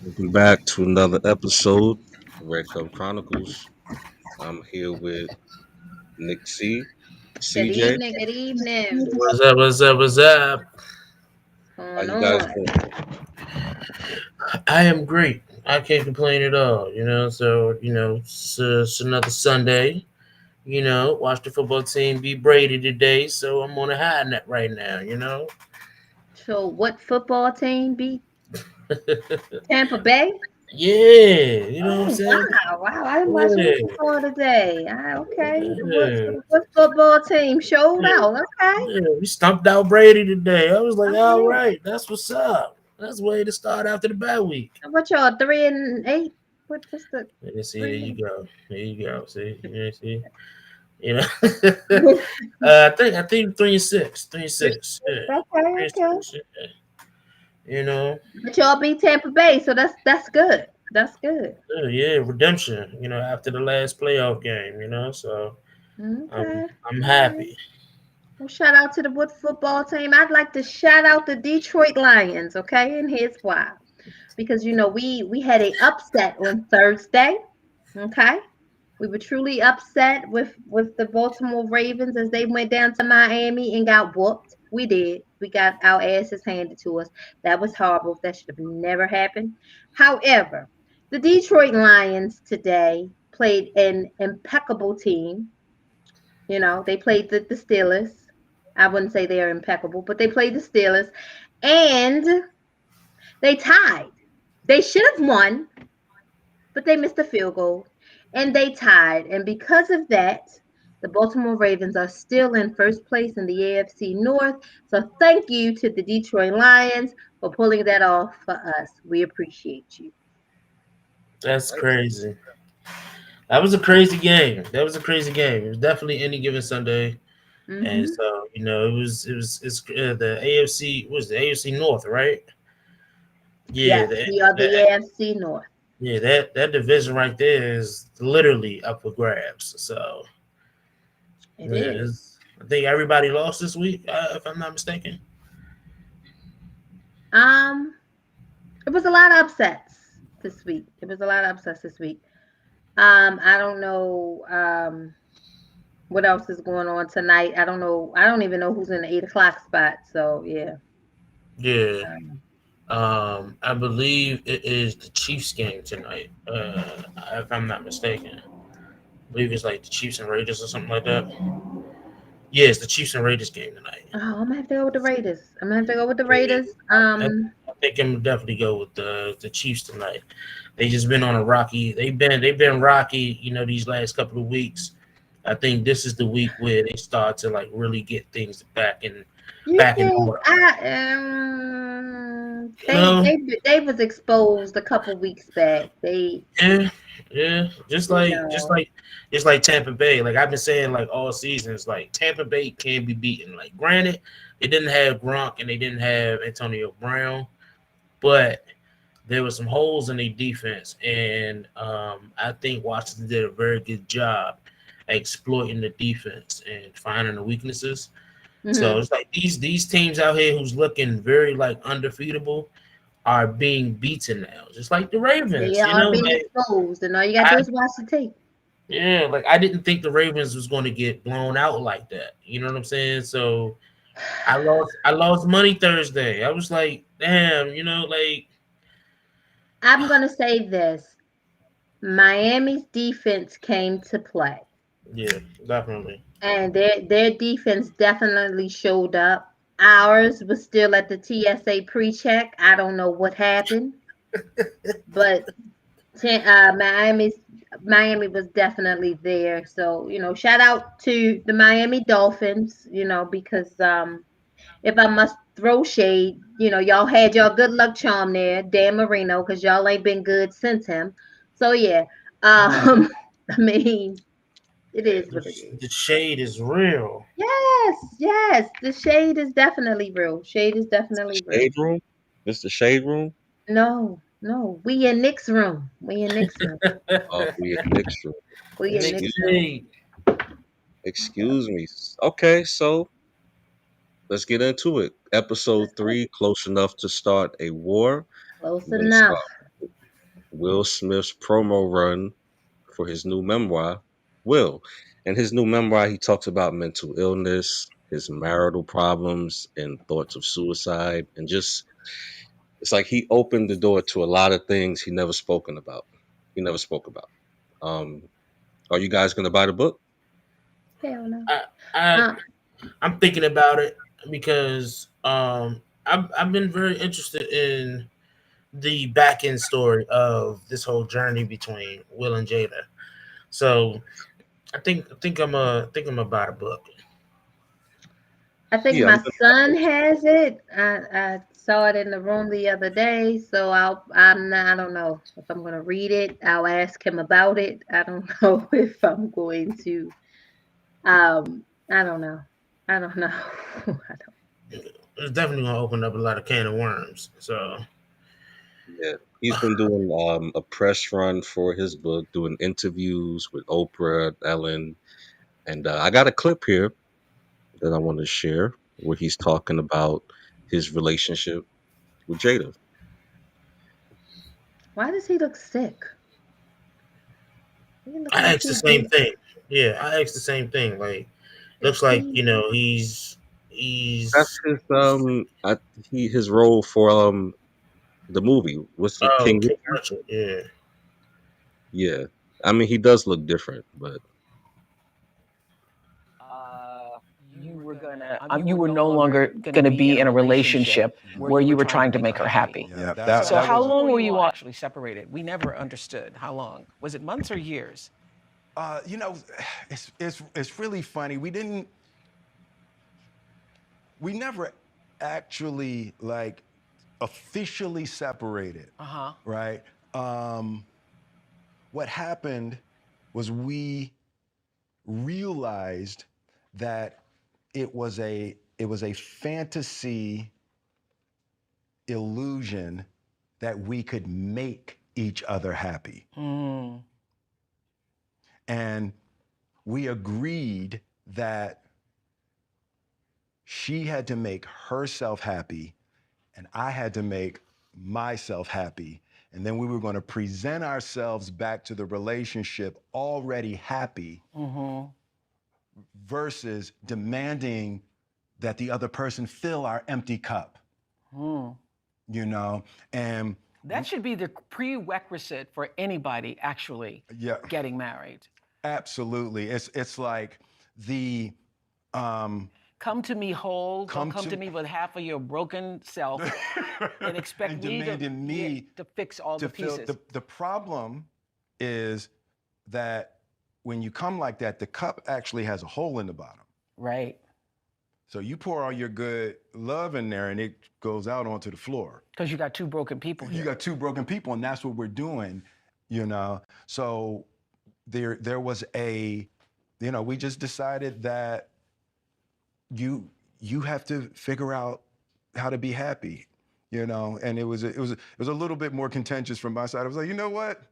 Welcome back to another episode of Red Cup Chronicles. I'm here with Nick Good CJ. evening, good evening. What's up? What's up? What's up? What's How going you guys on? doing? I am great. I can't complain at all. It's another Sunday. Watch the football team beat Brady today, so I'm on a high net right now. So, what football team beat Tampa Bay? Yeah, you know what I'm Oh, saying. wow. Wow. I didn't watch any Yeah, football today. Okay. yeah, What football team showed yeah, out? Okay. yeah. We stumped out Brady today. I was like, All all right. right, that's what's up. That's the way to start after the bye week. And what y'all, 3-8? What's the And see, there three you and go. There you go. See. You know, okay, I think 3 and 6, 3 and 6. Yeah, three and okay. six. Yeah. You know, But y'all beat Tampa Bay, so that's good. That's good. yeah, redemption. After the last playoff game. So I'm Okay. I'm All right. happy. Well, shout out to the Wood football team. I'd like to shout out the Detroit Lions, okay? And here's why. Because we had a upset on Thursday, okay? We were truly upset with the Baltimore Ravens as they went down to Miami and got whooped. We did. We got our asses handed to us. That was horrible. That should have never happened. However, the Detroit Lions today played an impeccable team. They played the Steelers. I wouldn't say they are impeccable, but they played the Steelers and they tied. They should have won, but they missed a field goal and they tied. And because of that, the Baltimore Ravens are still in first place in the AFC North. So thank you to the Detroit Lions for pulling that off for us. We appreciate you. That's crazy. That was a crazy game. That was a crazy game. It was definitely any given Sunday, and Hmm. so it's the AFC. What was the AFC North, right? Yeah, Yes, we are the AFC North. that division right there is literally up for grabs. So It yeah, is. I think everybody lost this week, if I'm not mistaken. Um, it was a lot of upsets this week. It was a lot of upsets this week. I don't know what else is going on tonight. I don't know. I don't even know who's in the 8 o'clock spot. So yeah. Yeah, Um, I believe it is the Chiefs game tonight, if I'm not mistaken. I believe it's like the Chiefs and Raiders or something like that. Yeah, it's the Chiefs and Raiders game tonight. oh, I'm gonna have to go with the Raiders. I'm gonna have to go with the Yeah, Raiders. I think I'm gonna definitely go with the Chiefs tonight. They just been on a rocky. They've been rocky. These last couple of weeks. I think this is the week where they start to like really get things You back in think order. You they know, they was exposed a couple weeks back. They yeah, yeah. Just you like just know like just like Tampa Bay. Like I've been saying like all seasons, like Tampa Bay can be beaten. Like granted, they didn't have Gronk and they didn't have Antonio Brown, but there were some holes in their defense, and I think Washington did a very good job exploiting the defense and finding the weaknesses. So hmm it's like these teams out here who's looking very like undefeatable are being beaten now, just like the they Ravens. are being Like exposed, and all you gotta do I is watch the tape. like I didn't think the Ravens was going to get blown out like that. You know what I'm saying? So I lost money Thursday. I was like, damn, like I'm gonna say this: Miami's defense came to play. yeah, definitely. And their defense definitely showed up. Ours was still at the TSA pre-check. I don't know what happened, but Miami was definitely there. So shout out to the Miami Dolphins. Because if I must throw shade, y'all had y'all good luck charm there, Dan Marino, because y'all ain't been good since him. So yeah, I mean, it Yeah, is what it is. the shade is real. Yes, yes. The shade is definitely real. Shade is The definitely real. Shade Room? Mr. Shade Room? No, no. We in Nick's room. We in Nick's room. Oh, we in Nick's room. We in Nick Excuse, Nick's room. Shade. excuse me. Okay, so let's get into it. Episode 3, Close Enough to Start a War. Close I'm going to enough. start. Will Smith's promo run for his new memoir, Will. In his new memoir, he talks about mental illness, his marital problems, and thoughts of suicide, and just it's like he opened the door to a lot of things he never spoken about. He never spoke about. Um, are you guys going to buy the book? Hell no. I, I Uh, I'm thinking about it because I've been very interested in the back end story of this whole journey between Will and Jada. So I think I'm about a book. I think Yeah, my I'm going to son has it. I saw it in the room the other day, so I don't know if I'm gonna read it. I'll ask him about it. I don't know if I'm going to. I don't know. I don't know. I don't. It's definitely gonna open up a lot of can of worms. So Yeah, he's been doing a press run for his book, doing interviews with Oprah, Ellen, and I got a clip here that I want to share where he's talking about his relationship with Jada. Why does he look sick? He look I like asked the he same been. thing. Yeah, I asked the same thing. Like, Is looks like he? That's he's his his role for the movie. What's it, oh, King King Richard? Richard. Yeah, Yeah, I mean he does look different, but you were no longer going to be in a relationship where you were trying to make her happy. Yeah, So how long were you all actually separated? We never understood how long. Was it months or years? you know, it's really funny. We never actually like officially separated, Uh-huh. right? Um, what happened was we realized that it was a fantasy illusion that we could make each other happy. Mm. And we agreed that she had to make herself happy and I had to make myself happy. And then we were going to present ourselves back to the relationship already happy Mm-hmm. versus demanding that the other person fill our empty cup, Mm. you know? And That should be the prerequisite for anybody actually yeah, getting married. absolutely. It's like the Come to me whole. Don't come come to to me with half of your broken self and expect and me to, demanding me to fix all to the fill pieces. the problem is that when you come like that, the cup actually has a hole in the bottom. Right. So you pour all your good love in there and it goes out onto the floor. Because you got two broken people You here. got two broken people, and that's what we're doing, you know. So there was we just decided that you have to figure out how to be happy, you know. And it was a little bit more contentious from my side. I was like, you know what?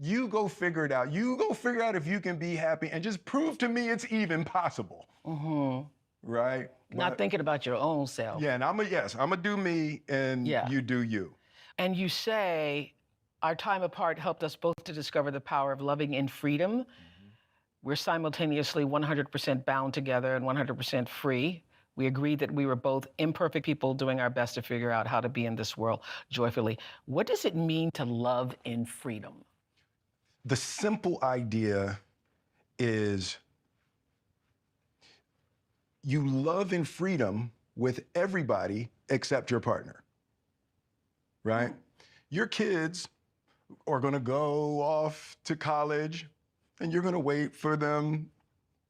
You go figure it out. You go figure out if you can be happy and just prove to me it's even possible. Mm-hmm. Right? Not thinking about your own self. Yeah, and I'm gonna do me and Yeah. you do you. And you say, our time apart helped us both to discover the power of loving in freedom. We're simultaneously 100% bound together and 100% free. We agreed that we were both imperfect people doing our best to figure out how to be in this world joyfully. What does it mean to love in freedom? The simple idea is you love in freedom with everybody except your partner, right? Your kids are gonna go off to college and you're gonna wait for them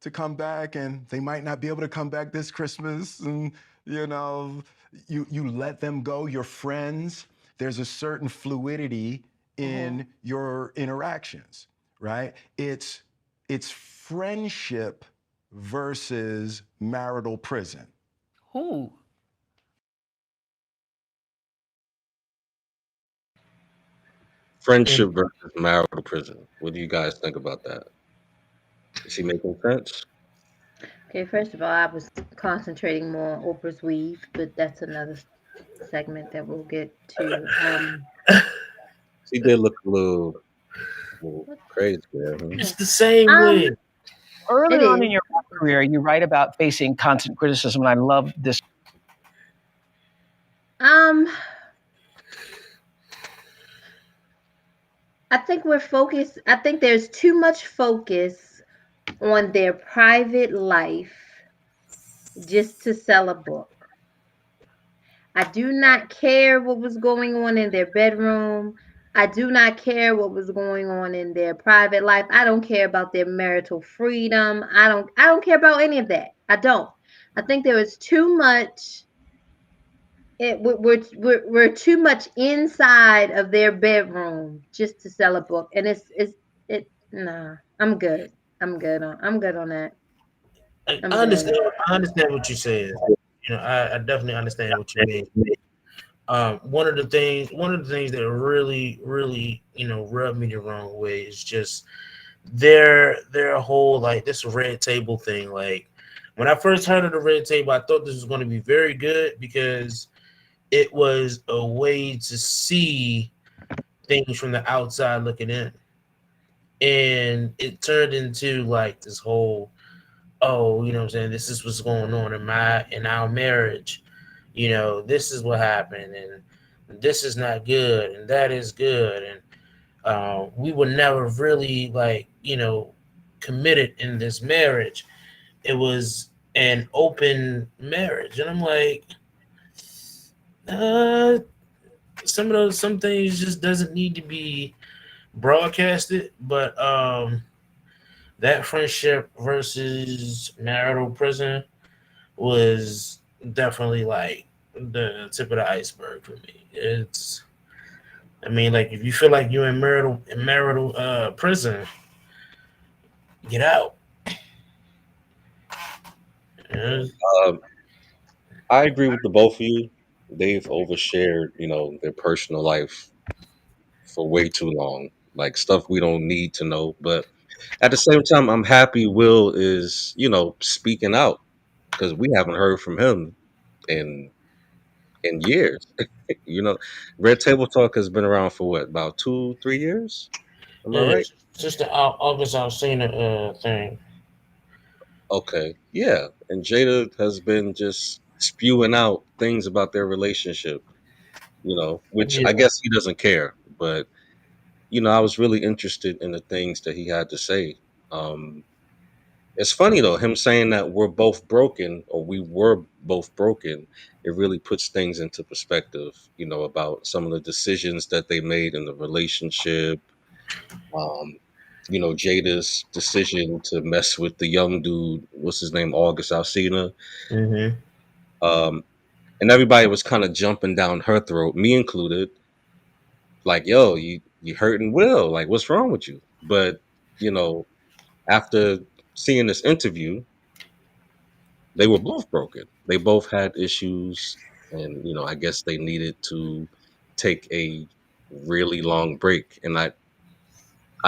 to come back, and they might not be able to come back this Christmas, and you let them go. Your friends, there's a certain fluidity in your interactions, right? It's friendship versus marital prison. Who? friendship and versus marital prison. What do you guys think about that? Is he making sense? Okay, first of all, I was concentrating more on Oprah's weave, but that's another segment that we'll get to. He did look a little crazy there. Huh? It's the same Um, way. it Early on in is. your rap career, you write about facing constant criticism, and I love this. Um, I think we're focused. I think there's too much focus on their private life just to sell a book. I do not care what was going on in their bedroom. I do not care what was going on in their private life. I don't care about their marital freedom. I don't care about any of that. I don't. I think there is too much we're too much inside of their bedroom just to sell a book. And it nah, I'm good on that. I'm I understand. good. I understand what you're saying. I definitely understand what you mean. One of the things that really, rubbed me the wrong way is just their whole like this red table thing. Like when I first heard of the red table, I thought this was going to be very good because it was a way to see things from the outside looking in, and it turned into like this whole, oh, what I'm saying, this is what's going on in our marriage. This is what happened, and this is not good, and that is good, and we were never really like committed in this marriage. It was an open marriage, and I'm like, uh, some things just doesn't need to be broadcasted, but that friendship versus marital prison was definitely like the tip of the iceberg for me. I mean, like if you feel like you're in marital prison, get out. Uh, Um, I agree with the both of you. They've overshared, their personal life for way too long, like stuff we don't need to know. But at the same time, I'm happy Will is, speaking out because we haven't heard from him in years. you know, Red Table Talk has been around for what, about 2, 3 years? Am I yeah, right? just the August Alsina thing. Okay, yeah. And Jada has been just spewing out things about their relationship, which Yeah. I guess he doesn't care. But I was really interested in the things that he had to say. Um, it's funny though, him saying that we're both broken or we were both broken. It really puts things into perspective, about some of the decisions that they made in the relationship. Um, Jada's decision to mess with the young dude, what's his name, August Alsina. Hmm. Um, and everybody was kind of jumping down her throat, me included, like, yo, you hurting Will, like, what's wrong with you? But you know, after seeing this interview, they were both broken. They both had issues, and I guess they needed to take a really long break. And I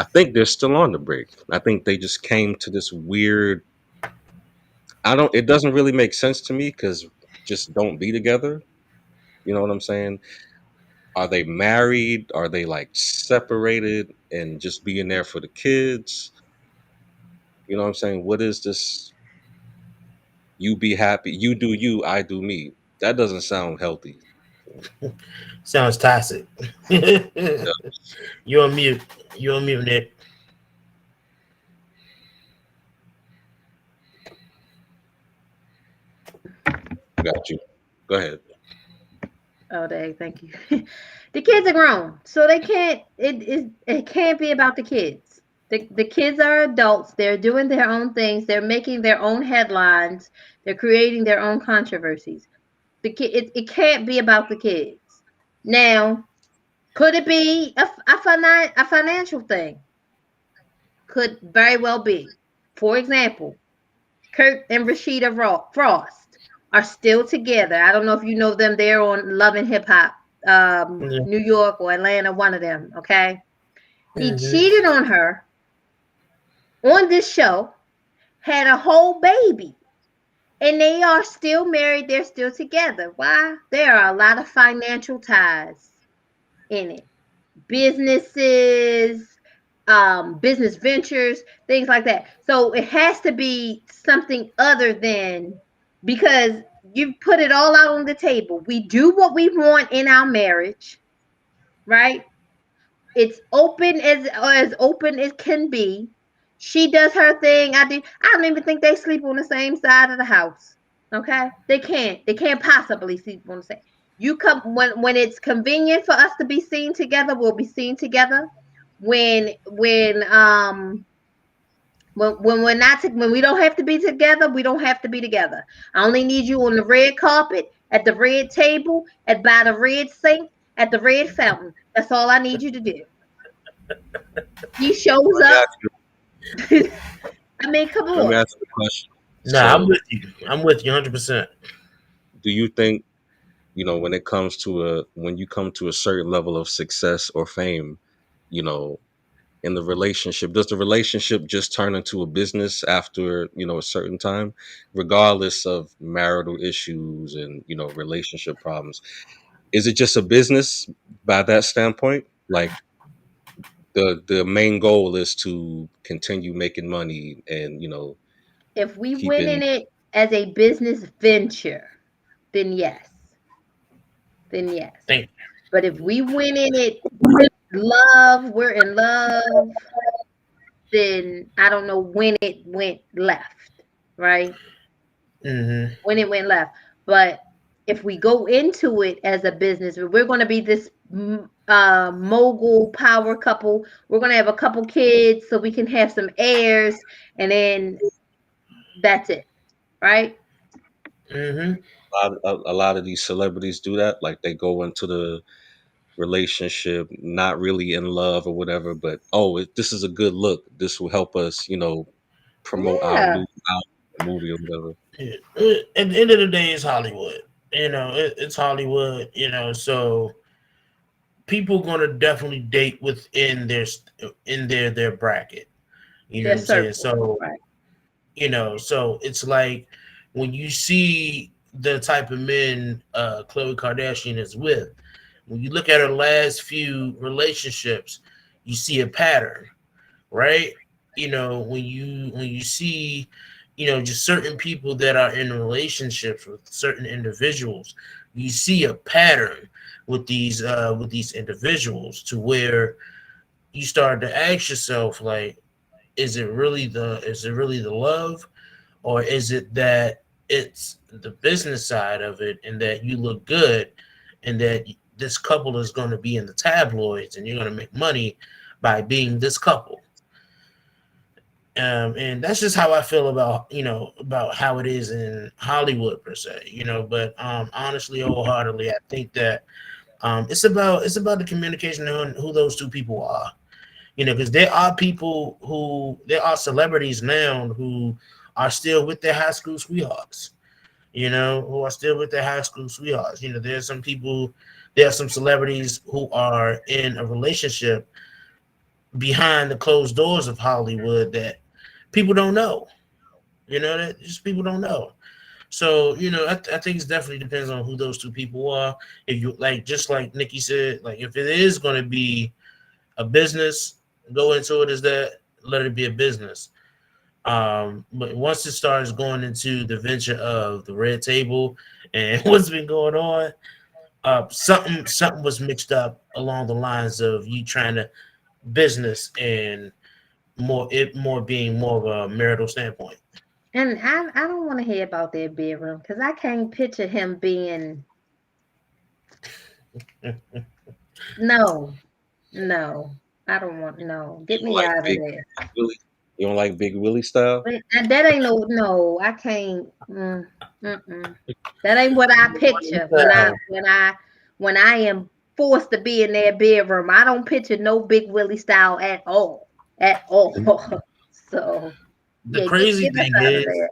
think they're still on the break. I think they just came to this weird. I don't. It doesn't really make sense to me because just don't be together. You know what I'm saying? Are they married? Are they like separated and just being there for the kids? You know what I'm saying? What is this? You be happy. You do you. I do me. That doesn't sound healthy. Sounds toxic. Yeah, You're on mute. You're on mute, Nick. got you. Go ahead. Oh, dang, thank you. The kids are grown, so they can't. It can't be about the kids. The kids are adults. They're doing their own things. They're making their own headlines. They're creating their own controversies. It can't be about the kids. Now, could it be a financial thing? Could very well be. For example, Kurt and Rashida Frost are still together. I don't know if you know them. They're on Love and Hip Hop, Yeah. New York or Atlanta, one of them. Okay. He Hmm. cheated on her on this show, had a whole baby, and they are still married. They're still together. Why? There are a lot of financial ties in it. businesses, business ventures, things like that. So it has to be something other than, because you put it all out on the table. We do what we want in our marriage, right? It's open as open as can be. She does her thing. I do. I don't even think they sleep on the same side of the house. Okay, they can't. They can't possibly sleep on the same. You come when it's convenient for us to be seen together. We'll be seen together. When we're not when we don't have to be together, we don't have to be together. I only need you on the red carpet, at the red table, at by the red sink, at the red fountain. That's all I need you to do. He shows Let me up. ask you. I mean, come Let me on. ask you a question. Nah, I'm So, with you. I'm with you 100%. do you think, when it comes to when you come to a certain level of success or fame, you know, in the relationship, does the relationship just turn into a business after, a certain time, regardless of marital issues and, relationship problems? Is it just a business by that standpoint? Like the main goal is to continue making money and, If we win keeping. in it as a business venture, then yes. Then yes. Thank But if we win in it, we're in love, then I don't know when it went left, right? you. Mm-hmm. When it went left. But if we go into it as a business, we're going to be this mogul power couple. We're going to have a couple kids so we can have some heirs, and then that's it, right? Mm-hmm. A lot of these celebrities do that. Like they go into the relationship not really in love or whatever, but this is a good look. This will help us, promote our Yeah, new movie or whatever. Yeah. At the end of the day, it's Hollywood. It's Hollywood. So people gonna definitely date within their bracket. You know their what I'm saying? circle, So right? so it's like when you see the type of men Khloe Kardashian is with, when you look at her last few relationships, you see a pattern, right? When you see, just certain people that are in relationships with certain individuals, you see a pattern with these individuals to where you start to ask yourself, like, is it really the love, or is it that it's the business side of it, and that you look good, and that this couple is going to be in the tabloids and you're going to make money by being this couple. And that's just how I feel about how it is in Hollywood per se. But honestly, wholeheartedly, I think that it's about the communication and who those two people are. Because there are celebrities now who are still with their high school sweethearts. Who are still with their high school sweethearts. There are some celebrities who are in a relationship behind the closed doors of Hollywood that people don't know. That just people don't know. So I think it definitely depends on who those two people are. If you like, just like Nicc said, like if it is going to be a business, go into it as that. Let it be a business. But once it starts going into the venture of the red table and what's been going on, something was mixed up along the lines of you trying to business and more being more of a marital standpoint. And I don't want to hear about their bedroom because I can't picture him being. No, no, I don't want. No, You get don't me like out of Big there. Willie? You don't like Big Willie style? That ain't no. I can't. Mm-mm. That ain't what I picture when I am forced to be in their bedroom. I don't picture no Big Willie style at all. So The yeah, crazy get us thing out of is there.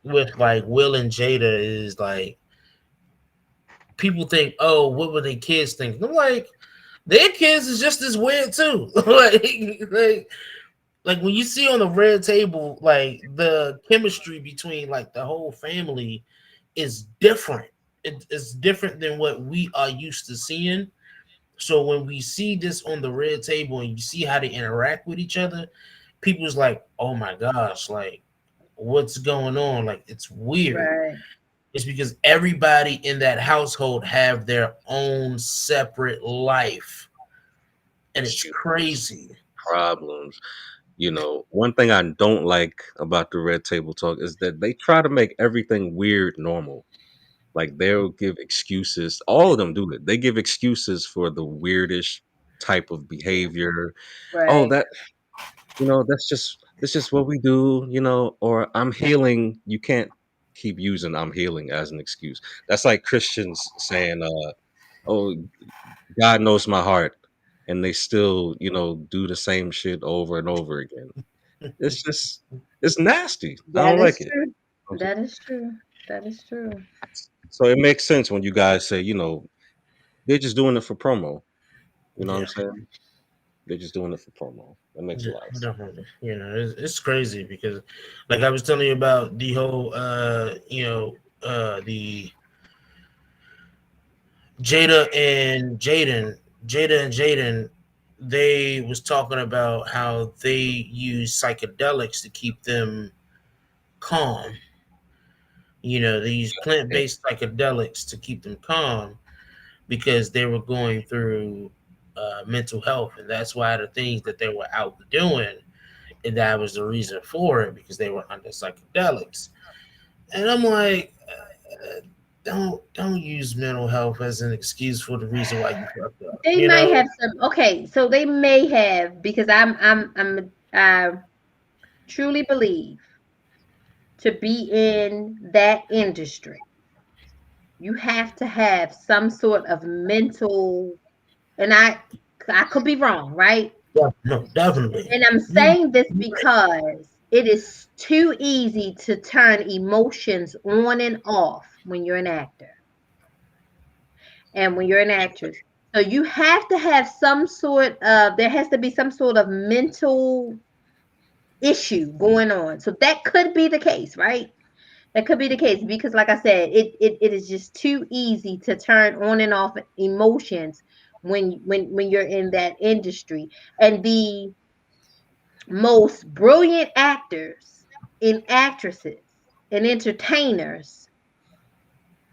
with like Will and Jada is like people think, oh, what were their kids thinking? I'm like, their kids is just as weird too. like when you see on the red table, like the chemistry between like the whole family is different. It's different than what we are used to seeing. So when we see this on the red table and you see how they interact with each other, people's like, oh my gosh, like what's going on? Like it's weird. Right. It's because everybody in that household have their own separate life. And it's Issues, crazy. problems. One thing I don't like about the red table talk is that they try to make everything weird normal. Like they'll give excuses. All of them do it. They give excuses for the weirdest type of behavior. Oh, Right. that's just what we do, or I'm healing. You can't keep using I'm healing as an excuse. That's like Christians saying, oh, God knows my heart, and they still, do the same shit over and over again. It's just it's nasty. I That don't is like it. true. That is true. That is true. So it makes sense when you guys say, they're just doing it for promo. You know what I'm Yeah, saying? They're just doing it for promo. That makes a lot of sense. definitely. It's crazy because, like I was telling you about the whole, the Jada and Jaden, Jada and Jaden, they was talking about how they use psychedelics to keep them calm. They use Yeah. plant-based psychedelics to keep them calm because they were going through mental health, and that's why the things that they were out doing, and that was the reason for it because they were under psychedelics. And I'm like, don't use mental health as an excuse for the reason why you fucked up. They may have some. Okay, so they may have because I truly believe to be in that industry, you have to have some sort of mental. And I could be wrong, right? Yeah, no, definitely. And I'm You, saying this you right. because it is too easy to turn emotions on and off when you're an actor and when you're an actress. So you have to have some sort of, there has to be some sort of mental issue going on. So that could be the case, right? That could be the case because, like I said, it is just too easy to turn on and off emotions when you're in that industry. And the most brilliant actors and actresses and entertainers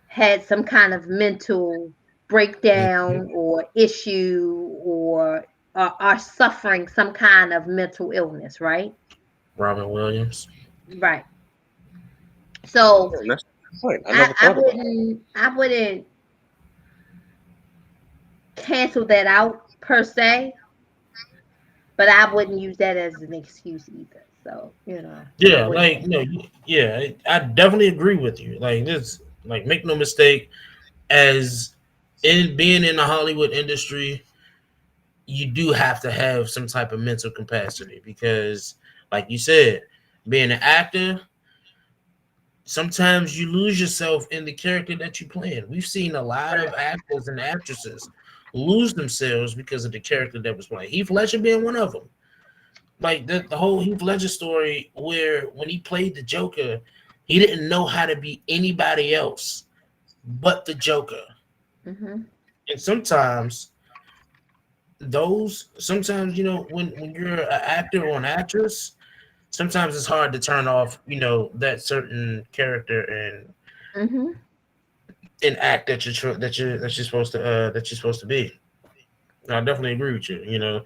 had some kind of mental breakdown Mhm. or issue or are suffering some kind of mental illness, right? Robin Williams. Right. So Yeah, and that's the point. I I, never I thought about it. wouldn't I wouldn't cancel that out per se, but I wouldn't use that as an excuse either. So, I Yeah, wouldn't. like yeah, I definitely agree with you. Like this, like make no mistake, as in being in the Hollywood industry, you do have to have some type of mental capacity because, like you said, being an actor, sometimes you lose yourself in the character that you playing. We've seen a lot of actors and actresses lose themselves because of the character that was playing. Heath Ledger being one of them. Like the whole Heath Ledger story, where when he played the Joker, he didn't know how to be anybody else but the Joker. Hmm. And sometimes when you're an actor or an actress, sometimes it's hard to turn off that certain character Hmm. and act that you're supposed to be. I definitely agree with you.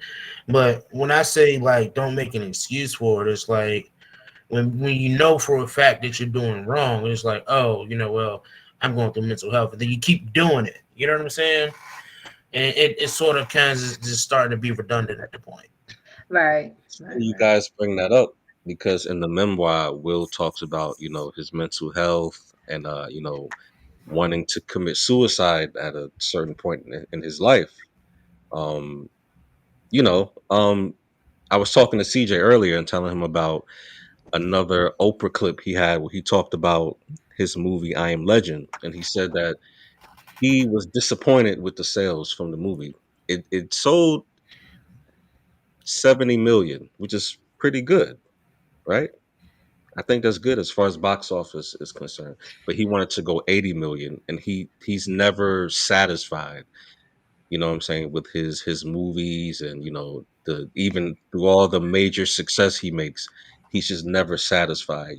But when I say like don't make an excuse for it, it's like when you know for a fact that you're doing wrong, it's like, oh, well, I'm going through mental health, and then you keep doing it. You know what I'm saying? And it sort of kind of just starting to be redundant at the point. Right. It's Right. funny you Right. guys bring that up because in the memoir, Will talks about, his mental health and, wanting to commit suicide at a certain point in his life. Um, you know, um, I was talking to CJ earlier and telling him about another Oprah clip he had where he talked about his movie I Am Legend, and he said that he was disappointed with the sales from the movie. It sold 70 million, which is pretty good, right? I think that's good as far as box office is concerned. But he wanted to go 80 million, and he's never satisfied. You know what I'm saying, with his movies, and the even through all the major success he makes, he's just never satisfied.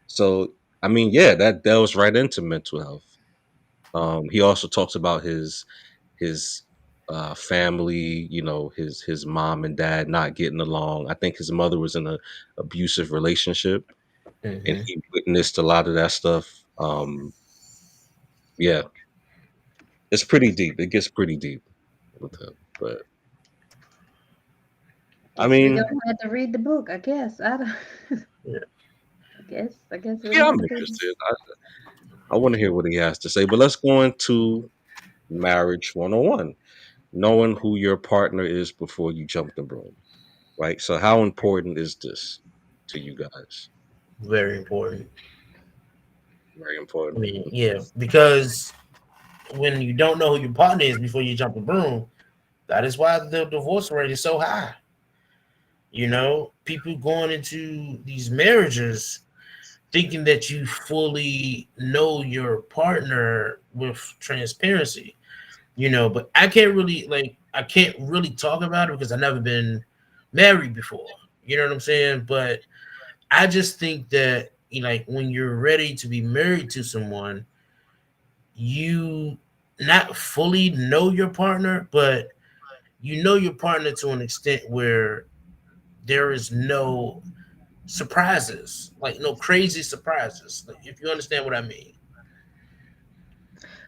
So I mean, yeah, that delves right into mental health. He also talks about his family, his mom and dad not getting along. I think his mother was in a abusive relationship, and Hmm. he witnessed a lot of that stuff. Yeah, it's pretty deep. It gets pretty deep with him, but I Guess we mean, gonna have to read the book. I guess I don't. Yeah. I guess we're yeah, gonna have I'm to read. interested. I want to hear what he has to say, but let's go into marriage 101, knowing who your partner is before you jump the broom, right? So, how important is this to you guys? Very important. Very I important. mean, yeah, because when you don't know who your partner is before you jump the broom, that is why the divorce rate is so high. People going into these marriages thinking that you fully know your partner with transparency, but I can't really talk about it because I've never been married before. You know what I'm saying? But I just think that like when you're ready to be married to someone, you not fully know your partner, but you know your partner to an extent where there is no surprises, like no crazy surprises. Like if you understand what I mean.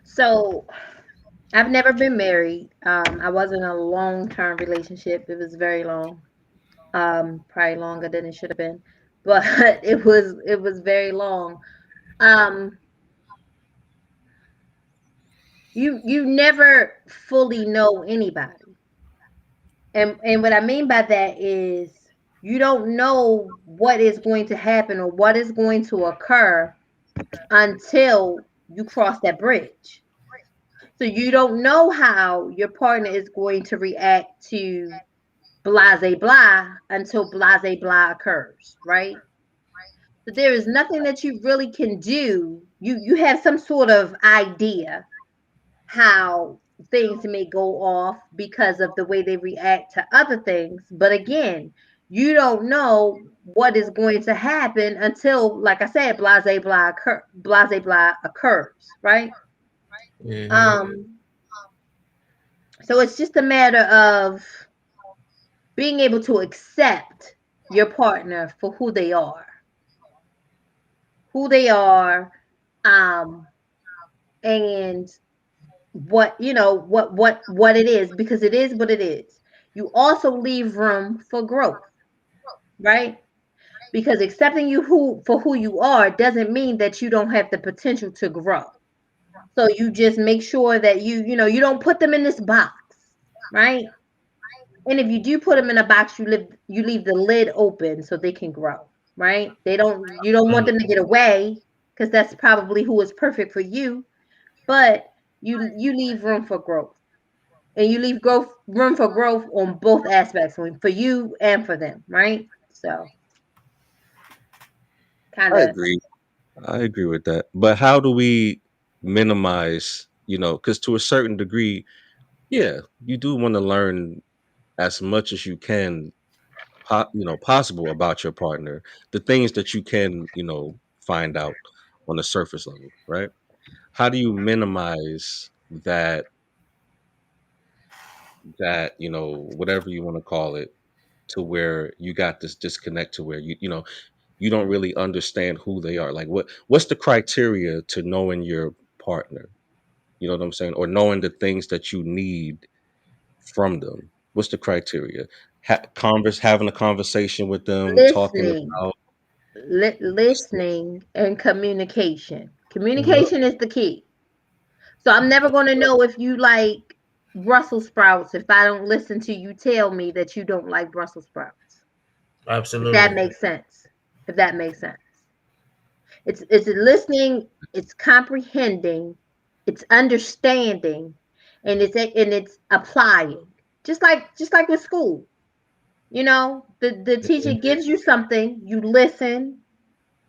So I've never been married. I was in a long-term relationship. It was very long. Probably longer than it should have been, but it was very long. Um, you never fully know anybody, and what I mean by that is you don't know what is going to happen or what is going to occur until you cross that bridge. So you don't know how your partner is going to react to blase blah until blase blah occurs, right? So there is nothing that you really can do. You have some sort of idea how things may go off because of the way they react to other things, but again, you don't know what is going to happen until, like I said, blase blah occurs, right? Hmm. Um, so it's just a matter of being able to accept your partner for who they are, um, and what it is, because it is what it is. You also leave room for growth, right? Because accepting you who for who you are doesn't mean that you don't have the potential to grow. So you just make sure that you don't put them in this box, right? And if you do put them in a box, you leave the lid open so they can grow, right? You don't want them to get away because that's probably who is perfect for you, but you leave room for growth. And you leave growth room for growth on both aspects, for you and for them, right? So kind I of. agree. I agree with that. But how do we minimize, because to a certain degree, yeah, you do want to learn as much as you can, possible about your partner, the things that you can, find out on the surface level, right? How do you minimize that, whatever you want to call it, to where you got this disconnect to where you don't really understand who they are. Like what's the criteria to knowing your partner? You know what I'm saying? Or knowing the things that you need from them. What's the criteria? Having a conversation with them, talking Listening, about listening, and communication. Yep. Communication is the key. So I'm never going to know if you like Brussels sprouts if I don't listen to you tell me that you don't like Brussels sprouts. If that Absolutely. makes sense. If that makes sense. It's listening, it's comprehending, it's understanding, and it's applying. Just like with school. The teacher Mhm. gives you something, you listen,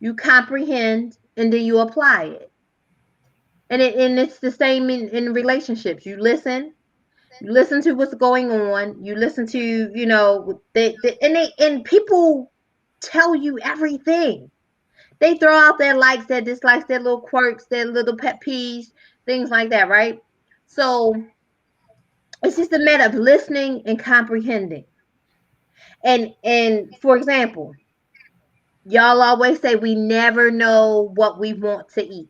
you comprehend, and then you apply it. And it's the same in relationships. You listen, You listen to what's going on. You listen to, and people tell you everything. They throw out their likes, their dislikes, their little quirks, their little pet peeves, things like that, right? So it's just a matter of listening and comprehending. And for example, y'all always say we never know what we want to eat.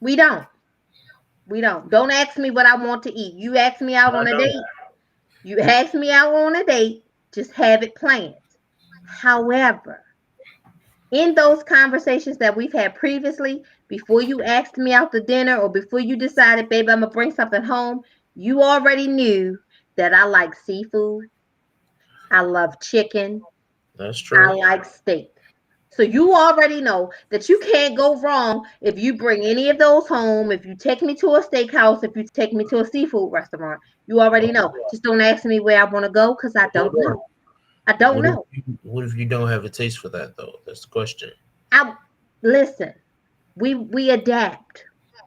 We don't. We don't. Don't ask me what I want to eat. You ask me out I on a don't. date. You ask me out on a date. Just have it planned. However, in those conversations that we've had previously, before you asked me out to dinner or before you decided, baby, I'm gonna bring something home, you already knew that I like seafood, I love chicken, That's I true. like steak. So you already know that you can't go wrong if you bring any of those home, if you take me to a steakhouse, if you take me to a seafood restaurant. You already know. Just don't ask me where I want to go because I Hold don't know. on. I don't know. What if you don't have a taste for that though? That's the question. I listen. We adapt.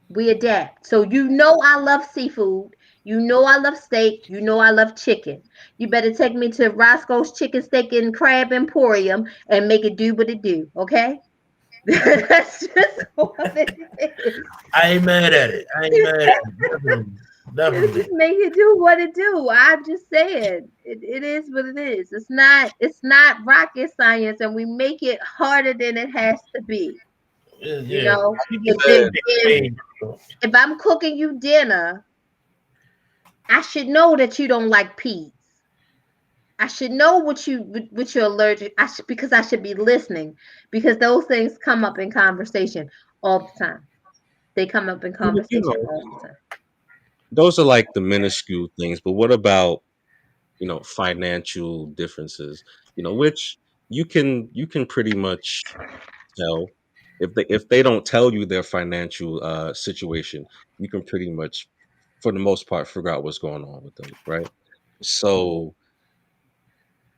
We adapt. So you know I love seafood. You know I love steak. You know I love chicken. You better take me to Roscoe's Chicken Steak and Crab Emporium and make it do what it do. Okay? That's just what it is. I ain't mad at it. I ain't mad at it. Definitely. Just Definitely. make it do what it do. I'm just saying it is what it is. It's not rocket science, and we make it harder than it has to be. Yeah, You yeah. know, People if think if Said, they if, made if I'm cooking you dinner, I should know that you don't like peas. I should know what you're allergic. Because I should be listening because those things come up in conversation all the time. They come up in you conversation know, all the time. those are like the minuscule things. But what about financial differences? Which you can pretty much tell if they don't tell you their financial situation. You can pretty much, for the most part, figure out what's going on with them, right? So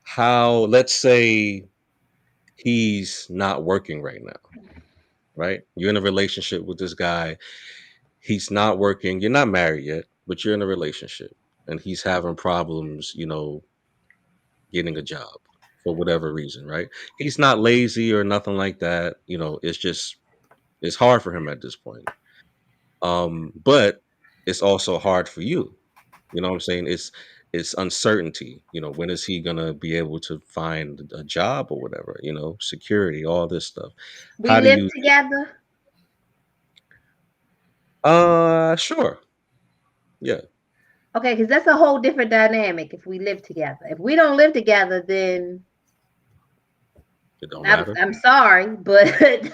how let's say he's not working right now, right? You're in a relationship with this guy. He's not working. You're not married yet, but you're in a relationship, and he's having problems, getting a job for whatever reason, right? He's not lazy or nothing like that. It's hard for him at this point. But it's also hard for you. You know what I'm saying? It's uncertainty. When is he gonna be able to find a job or whatever? Security, all this stuff. We How do live you? together. Sure, yeah. Okay, because that's a whole different dynamic if we live together. If we don't live together, then It don't I'm matter. I'm sorry, but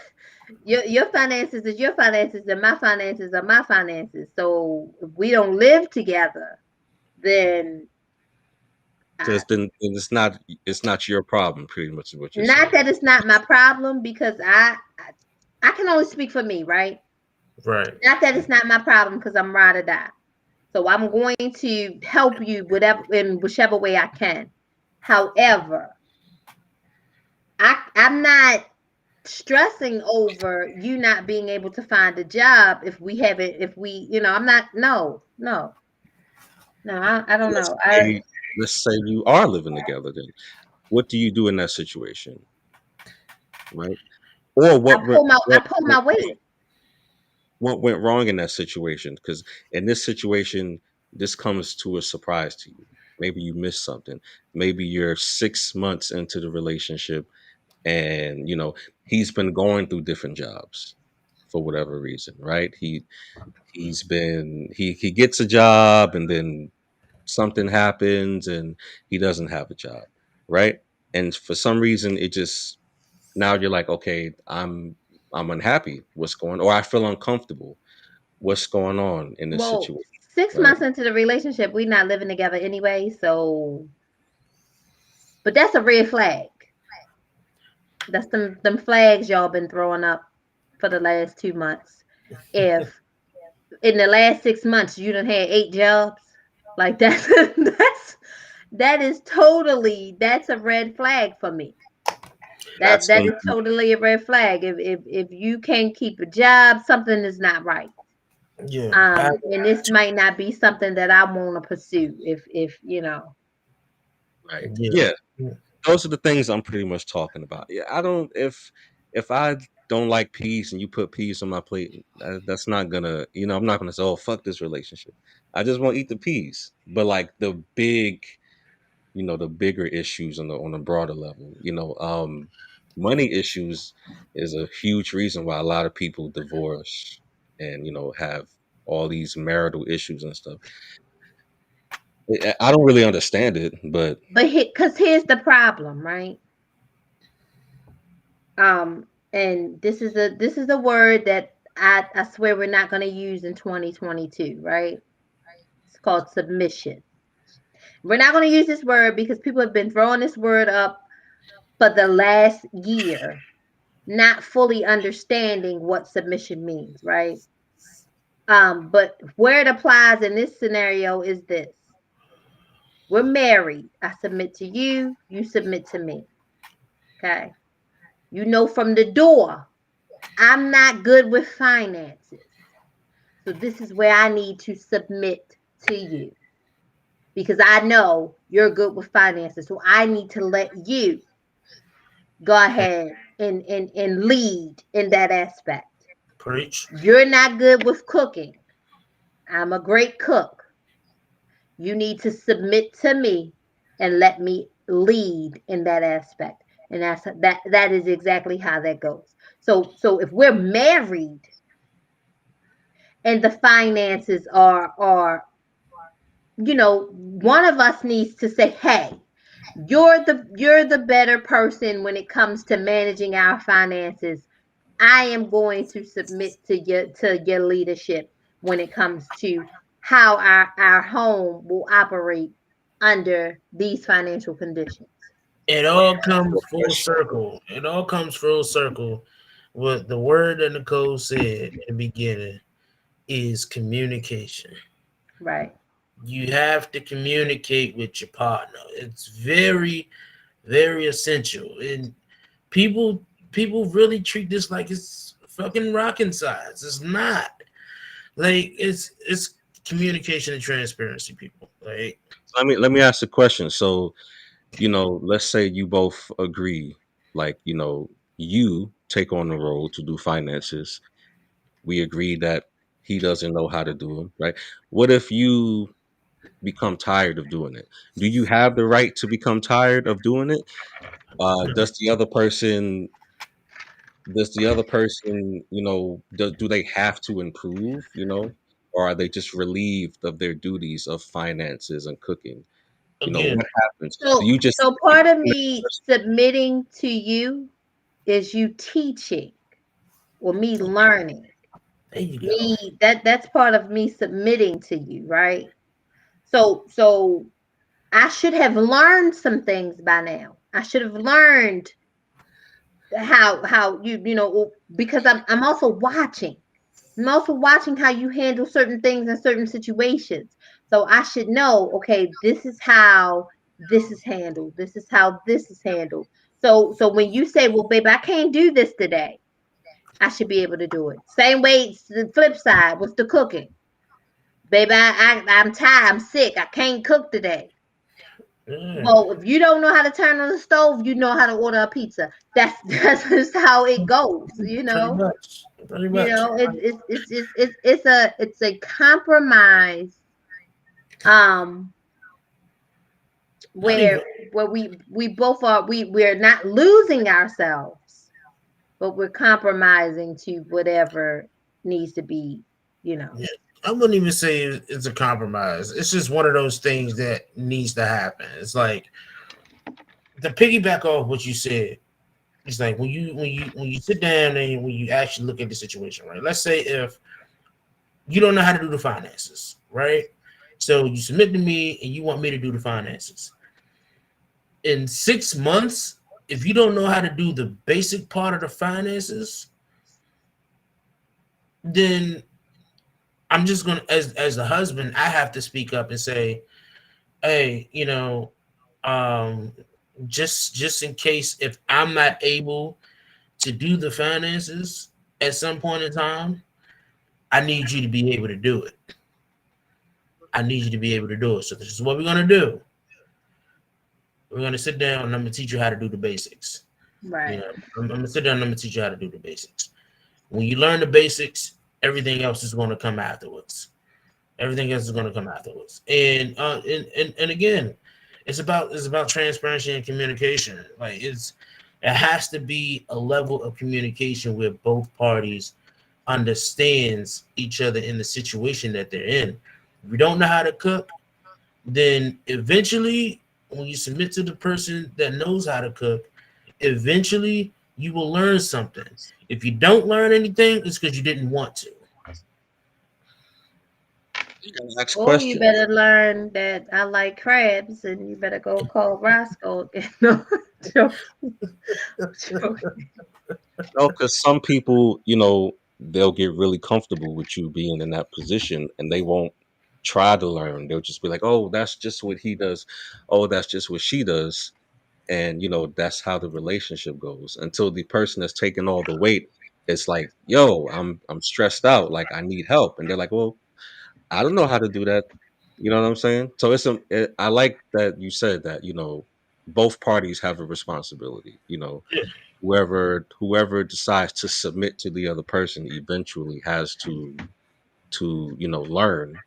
your finances is your finances and my finances are my finances. So if we don't live together, then So I, then it's not your problem. Pretty much is what you're not saying. that it's not my problem because I can only speak for me, right? right. Not that it's not my problem because I'm ride or die. So I'm going to help you whatever in whichever way I can. However, I'm not stressing over you not being able to find a job if we haven't if we I'm not no I don't Let's know I say let's say you are living together. Then what do you do in that situation, right? Or I what went pull my I what pull went my weight. what went wrong in that situation? Because in this situation, this comes to a surprise to you. Maybe you missed something. Maybe you're 6 months into the relationship, and he's been going through different jobs for whatever reason, right? He gets a job, and then something happens, and he doesn't have a job, right? And for some reason, it just now you're like, okay, I'm unhappy. What's going? Or I feel uncomfortable. What's going on in this Well, situation, six right? months into the relationship, we not living together anyway. So, but that's a red flag. That's them flags y'all been throwing up for the last 2 months. If in the last 6 months you done had 8 jobs, like that's that's a red flag for me. That That's that gonna is totally a red flag. If you can't keep a job, something is not right. Yeah. And this might not be something that I want to pursue if you know. Right. Yeah. Yeah. Those are the things I'm pretty much talking about. Yeah. I don't if I don't like peace and you put peas on my plate, that's not gonna, I'm not gonna say, oh, fuck this relationship. I just want to eat the peas. But like the bigger issues on a broader level, money issues is a huge reason why a lot of people divorce and, have all these marital issues and stuff. I don't really understand it, but But because here's the problem, right? And this is a word that I swear we're not going to use in 2022, right? It's called submission. We're not going to use this word because people have been throwing this word up for the last year, not fully understanding what submission means, right? But where it applies in this scenario is this: we're married. I submit to you, you submit to me. Okay. You know from the door, I'm not good with finances. So this is where I need to submit to you because I know you're good with finances. So I need to let you go ahead and lead in that aspect. Preach. You're not good with cooking. I'm a great cook. You need to submit to me and let me lead in that aspect. And that is exactly how that goes. So if we're married and the finances are one of us needs to say, hey, you're the better person when it comes to managing our finances. I am going to submit to your leadership when it comes to how our home will operate under these financial conditions. It let me all ask you comes a full question. circle. It all comes full circle. What the word that Nicole said in the beginning is communication. Right. You have to communicate with your partner. It's very, very essential. And people really treat this like it's fucking rocket science. It's not. Like it's communication and transparency, people. Like Let me ask a question. So, let's say you both agree, like, you take on the role to do finances. We agree that he doesn't know how to do them, right? What if you become tired of doing it? Do you have the right to become tired of doing it? Does the other person, do they have to improve, or are they just relieved of their duties of finances and cooking? again, What happens? Do So you just so keep part of doing me it? submitting to you is you teaching or me learning. there you go. That's part of me submitting to you, right? So I should have learned some things by now. I should have learned how because I'm also watching. I'm also watching how you handle certain things in certain situations. So I should know, okay, this is how this is handled. This is how this is handled. So when you say, well, baby, I can't do this today, I should be able to do it. Same way, it's the flip side with the cooking. Baby, I'm tired. I'm sick. I can't cook today. Yeah, Well, if you don't know how to turn on the stove, you know how to order a pizza. That's just how it goes. You pretty know. much. Pretty You much. know, it's a compromise. Um, Not where even we both are we're not losing ourselves, but we're compromising to whatever needs to be. You know. yeah. I wouldn't even say it's a compromise. It's just one of those things that needs to happen. It's like to piggyback off what you said. It's like when you sit down and when you actually look at the situation, right? Let's say if you don't know how to do the finances, right? So you submit to me and you want me to do the finances. In 6 months, if you don't know how to do the basic part of the finances, then I'm just gonna as the husband, I have to speak up and say, hey, um, just in case if I'm not able to do the finances at some point in time, I need you to be able to do it. I need you to be able to do it. So this is what we're gonna do. We're gonna sit down and I'm gonna teach you how to do the basics. You Right. know, I'm gonna sit down and I'm gonna teach you how to do the basics. When you learn the basics, everything else is gonna come afterwards. Everything else is gonna come afterwards. And again, it's about transparency and communication. Like it has to be a level of communication where both parties understands each other in the situation that they're in. If you don't know how to cook, then eventually, when you submit to the person that knows how to cook, eventually you will learn something. If you don't learn anything, it's because you didn't want to. You gotta ask Or you questions. better learn that I like crabs, and you better go call Roscoe. No, joking, joking. No, because some people, they'll get really comfortable with you being in that position and they won't try to learn. They'll just be like, oh, that's just what he does. Oh, that's just what she does. And, that's how the relationship goes until the person that's taking all the weight. It's like, yo, I'm stressed out. Like I need help. And they're like, well, I don't know how to do that. You know what I'm saying? So I like that you said that, both parties have a responsibility, Yeah, whoever decides to submit to the other person eventually has to learn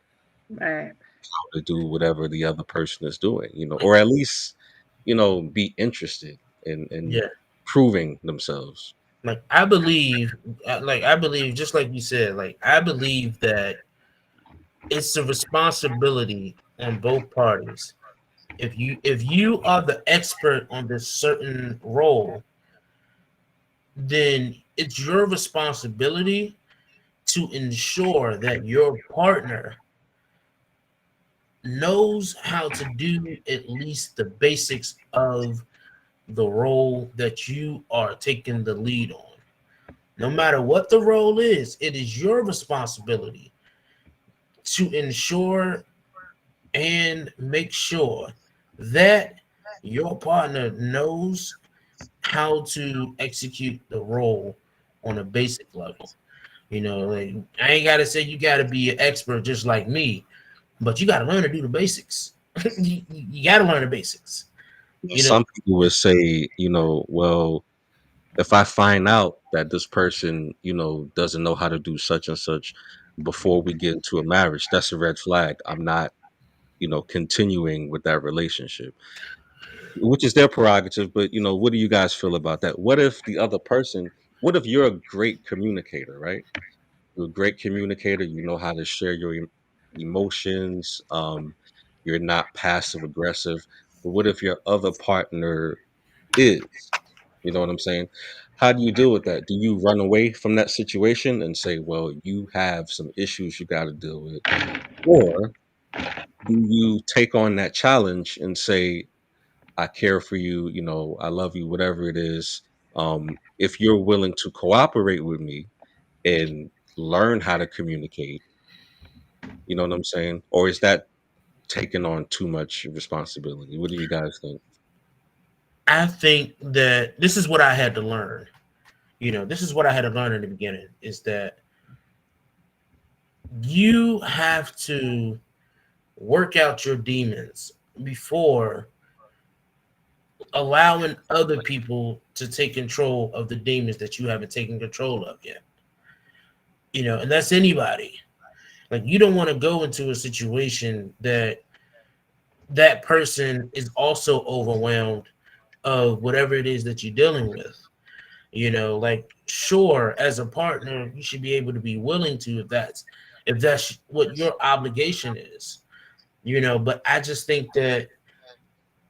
Right. how to do whatever the other person is doing, or at least be interested in yeah. proving themselves. Like I believe, just like you said, like I believe that it's a responsibility on both parties. If you are the expert on this certain role, then it's your responsibility to ensure that your partner knows how to do at least the basics of the role that you are taking the lead on. No matter what the role is, it is your responsibility to ensure and make sure that your partner knows how to execute the role on a basic level. Like I ain't gotta say you gotta be an expert just like me, but you gotta learn to do the basics. You gotta learn the basics. You know, Some people would say, well, if I find out that this person, doesn't know how to do such and such before we get into a marriage, that's a red flag. I'm not, continuing with that relationship, which is their prerogative. But, what do you guys feel about that? What if you're a great communicator, right? You're a great communicator. You know how to share your emotions. You're not passive aggressive. But what if your other partner is? You know what I'm saying? How do you deal with that? Do you run away from that situation and say, well, you have some issues you got to deal with? Or do you take on that challenge and say, I care for you, I love you, whatever it is. If you're willing to cooperate with me and learn how to communicate, you know what I'm saying? Or is that taking on too much responsibility? What do you guys think? I think that this is what I had to learn. This is what I had to learn in the beginning is that you have to work out your demons before allowing other people to take control of the demons that you haven't taken control of yet. And that's anybody. Like you don't want to go into a situation that person is also overwhelmed of whatever it is that you're dealing with. Like sure, as a partner, you should be able to be willing to if that's what your obligation is. But I just think that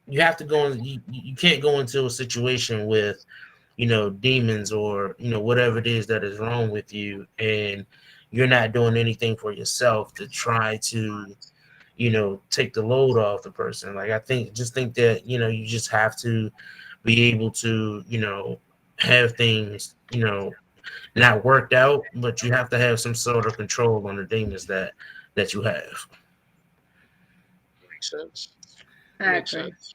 you have to go in, you can't go into a situation with demons or whatever it is that is wrong with you, and you're not doing anything for yourself to try to take the load off the person. Like I think that you just have to be able to have things not worked out, but you have to have some sort of control on the demons that you have. Makes sense. I Makes agree. sense.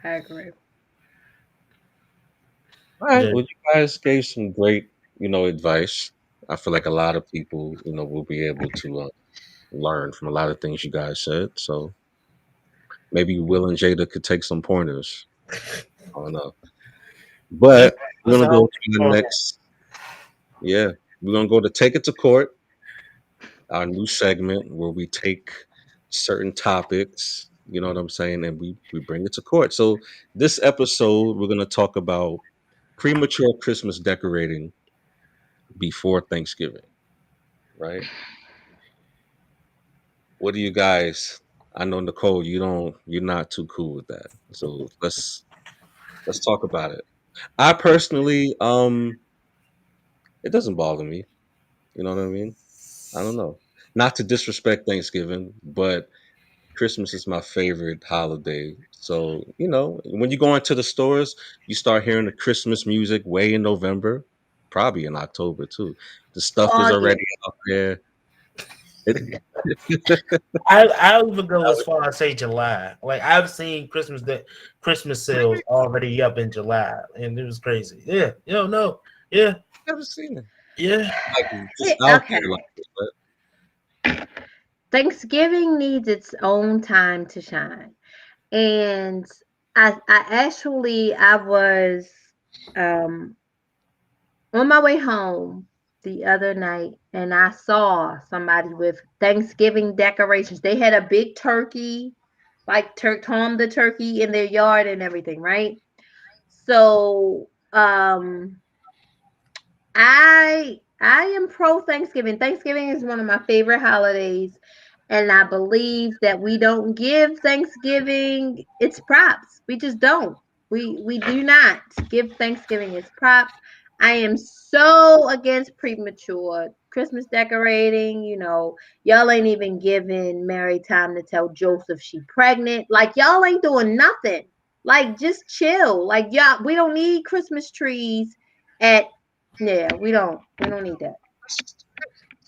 I agree. All right. Yeah, Well, you guys gave some great, advice. I feel like a lot of people, will be able to learn from a lot of things you guys said. So maybe Will and Jada could take some pointers. I don't know. That's, But we're that's gonna how go to the next. Yeah, we're gonna go to Take It to Court, our new segment where we take certain topics. You know what I'm saying, and we bring it to court. So this episode, we're gonna talk about premature Christmas decorating before Thanksgiving. Right? What do you guys? I know Nicole, you're not too cool with that. So let's talk about it. I personally, it doesn't bother me. You know what I mean? I don't know. Not to disrespect Thanksgiving, but Christmas is my favorite holiday. So, when you go into the stores, you start hearing the Christmas music way in November, probably in October too. The stuff is already August. out there. It- I would go as far as say July. Like I've seen Christmas sales already up in July, and it was crazy. Yeah, no, yeah, Never seen it. yeah. Like just out Okay. there like this, but Thanksgiving needs its own time to shine. And I was um on my way home the other night and I saw somebody with Thanksgiving decorations. They had a big turkey, like Tom the turkey in their yard and everything, right? So I am pro Thanksgiving. Thanksgiving is one of my favorite holidays, and I believe that we don't give Thanksgiving its props. We just don't. We do not give Thanksgiving its props. I am so against premature Christmas decorating. Y'all ain't even giving Mary time to tell Joseph she pregnant. Like y'all ain't doing nothing. Like just chill. Like y'all, we don't need Christmas trees at yeah, we don't need that.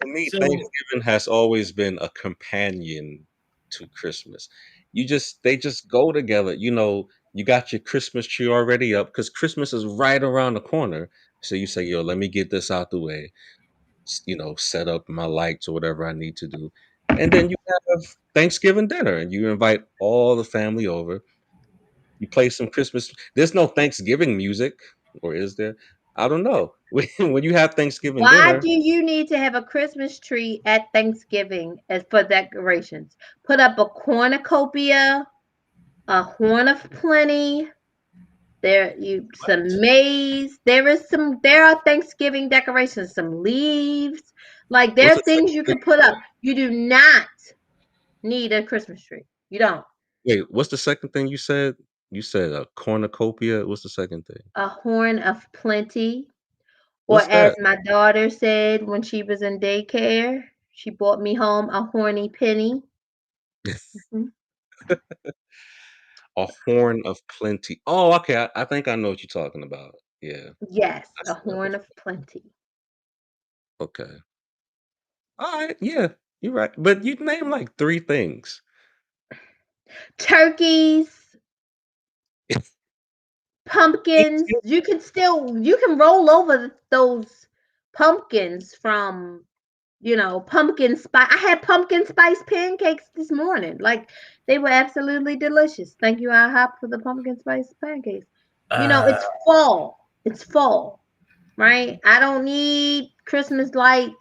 to me, So Thanksgiving has always been a companion to Christmas. They just go together. You got your Christmas tree already up because Christmas is right around the corner. So you say, yo, let me get this out the way, set up my lights or whatever I need to do. And then you have Thanksgiving dinner and you invite all the family over. You play some Christmas. There's no Thanksgiving music, or is there? I don't know. When you have Thanksgiving Why dinner, do you need to have a Christmas tree at Thanksgiving as for decorations? Put up a cornucopia, a horn of plenty. There you some maize. There are Thanksgiving decorations, some leaves. Like there what's are the things you second can put up. You do not need a Christmas tree. You don't. Wait, what's the second thing you said? You said a cornucopia. What's the second thing? A horn of plenty. Or What's as that? my daughter said when she was in daycare, she brought me home a horny penny. Mhm. A horn of plenty. Oh, okay. I think I know what you're talking about. Yeah, Yes, I a see that horn before. of plenty. Okay. All right. Yeah, you're right. But you name like three things. Turkeys, pumpkins. Thanksgiving. You can roll over those pumpkins from, pumpkin spice. I had pumpkin spice pancakes this morning. Like they were absolutely delicious. Thank you, IHOP, for the pumpkin spice pancakes. uh, It's fall. It's fall, right? I don't need Christmas light.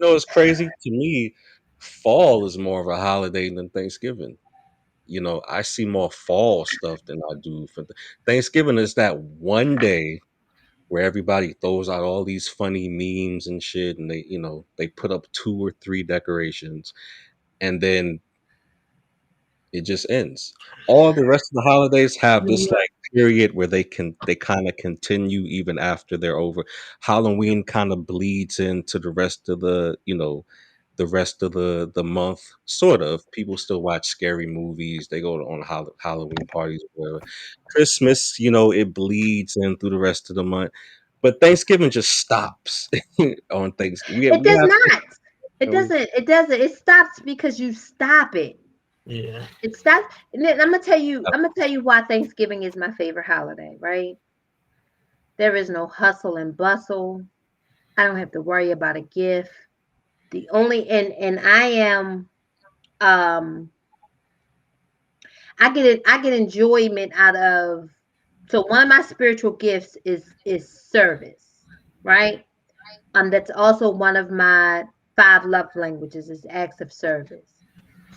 It's crazy to me. Fall is more of a holiday than Thanksgiving. I see more fall stuff than I do for Thanksgiving. Is that one day where everybody throws out all these funny memes and shit, and they put up two or three decorations, and then it just ends. All the rest of the holidays have this like period where they kind of continue even after they're over. Halloween kind of bleeds into the rest of the rest of the month, sort of. People still watch scary movies. They go on Halloween parties or whatever. Christmas, it bleeds in through the rest of the month. But Thanksgiving just stops on Thanksgiving. It We does have not. It Thanksgiving. doesn't. It doesn't. It stops because you stop it. yeah. It stops. And then I'm gonna tell you. I'm gonna tell you why Thanksgiving is my favorite holiday. Right? There is no hustle and bustle. I don't have to worry about a gift. The only and I am um I get enjoyment out of, so one of my spiritual gifts is service, right? That's also one of my five love languages is acts of service.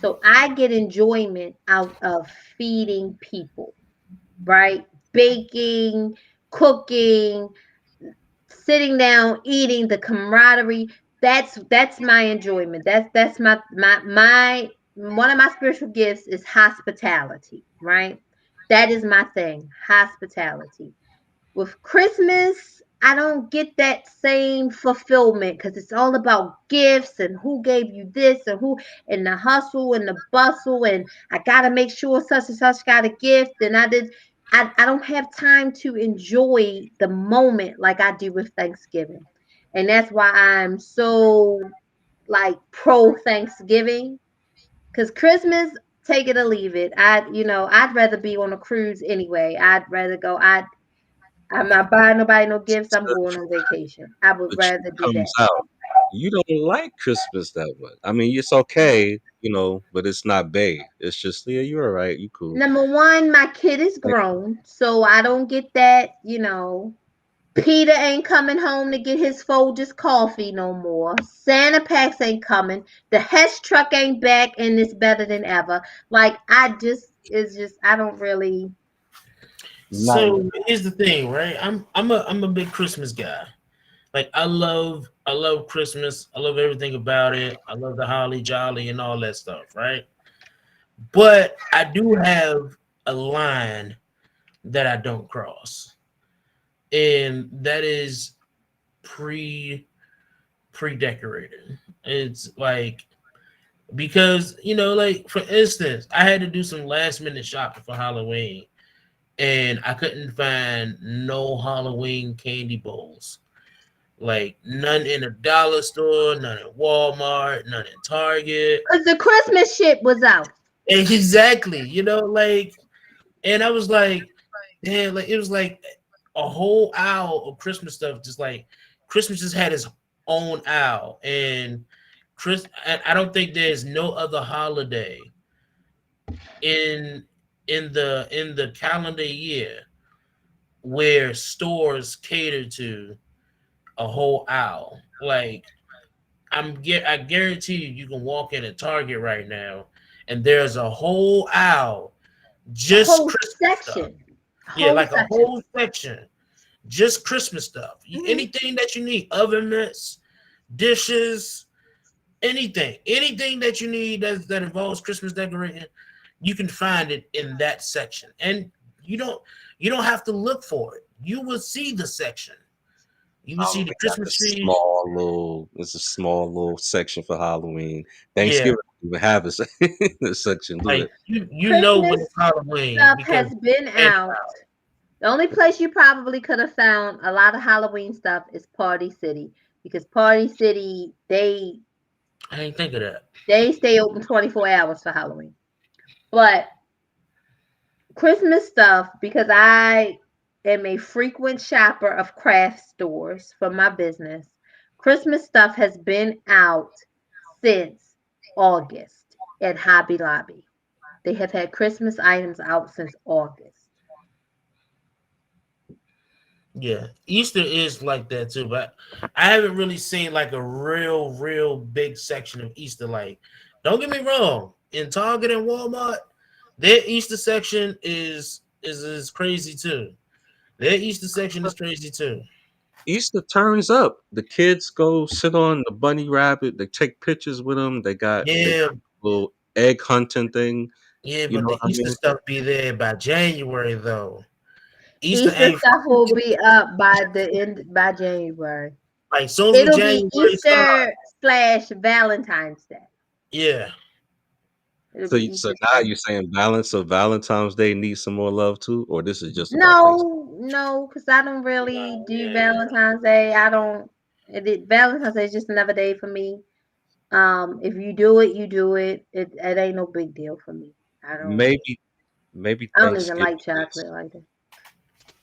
So I get enjoyment out of feeding people, right? Baking, cooking, sitting down, eating, the camaraderie. That's my enjoyment. That's my one of my spiritual gifts is hospitality, right? That is my thing, hospitality. With Christmas, I don't get that same fulfillment because it's all about gifts and who gave you this and who, and the hustle and the bustle, and I gotta make sure such and such got a gift. And I don't have time to enjoy the moment like I do with Thanksgiving. And that's why I'm so like pro Thanksgiving. Because Christmas, take it or leave it. I'd rather be on a cruise anyway. I'd rather go. I'm not buying nobody no gifts. I'm going on vacation. I would The rather truth do that. comes out. You don't like Christmas that much. I mean, it's okay, but it's not bae. It's just, yeah, you're all right. You cool. Number one, my kid is Like, grown, so I don't get that. Peter ain't coming home to get his Folgers coffee no more. Santa Packs ain't coming. The Hess truck ain't back, and it's better than ever. Like it's just I don't really. not So here's the thing, right? I'm a big Christmas guy. Like I love Christmas. I love everything about it. I love the holly jolly and all that stuff, right? But I do have a line that I don't cross, and that is pre pre decorated. It's like because like for instance, I had to do some last minute shopping for Halloween, and I couldn't find no Halloween candy bowls. Like none in a dollar store, none in Walmart, none in Target. Cause the Christmas shit was out. Exactly, like, and I was like, damn, like it was like a whole aisle of Christmas stuff. Just like Christmas just had its own aisle, and I don't think there's no other holiday in in the calendar year where stores cater to a whole aisle. Like I guarantee you can walk in at Target right now, and there's a whole aisle A just whole Christmas stuff. section. A Yeah, whole like a section. whole section, just Christmas stuff. Hmm. Anything that you need, oven mitts, dishes, anything that you need that involves Christmas decorating, you can find it in that section, and you don't you don't have to look for it. You will see the section. You will see the we got Christmas this tree. it's a small little section for Halloween. Yeah, Thanksgiving don't even have a section, do like it? you know when Christmas it's Halloween stuff because has been out. The only place you probably could have found a lot of Halloween stuff is Party City because Party City I ain't think of that. they stay open 24 hours for Halloween. But Christmas stuff, because I am a frequent shopper of craft stores for my business, Christmas stuff has been out since August at Hobby Lobby. They have had Christmas items out since August. Yeah, Easter is like that too, but I haven't really seen like a real big section of Easter. Like, don't get me wrong, in Target and Walmart, their Easter section is crazy too. Their Easter section is crazy too. Easter turns up. The kids go sit on the bunny rabbit. They take pictures with them. They got Yeah, a little egg hunting thing. yeah, You but know the what I Easter mean? stuff be there by January though. Easter Easter ain't stuff will be up by the end by January. like soon as It'll be January start. Easter slash Valentine's Day. Yeah, It'll So, be so Easter now slash. you're saying balance of Valentine's Day needs some more love too, or this is just about Thanksgiving? No, no, because I don't really do yeah. Valentine's Day. I don't. Valentine's Day is just another day for me. If you do it, you do it. It ain't no big deal for me. I don't. Maybe I don't even Thanksgiving like is chocolate like that.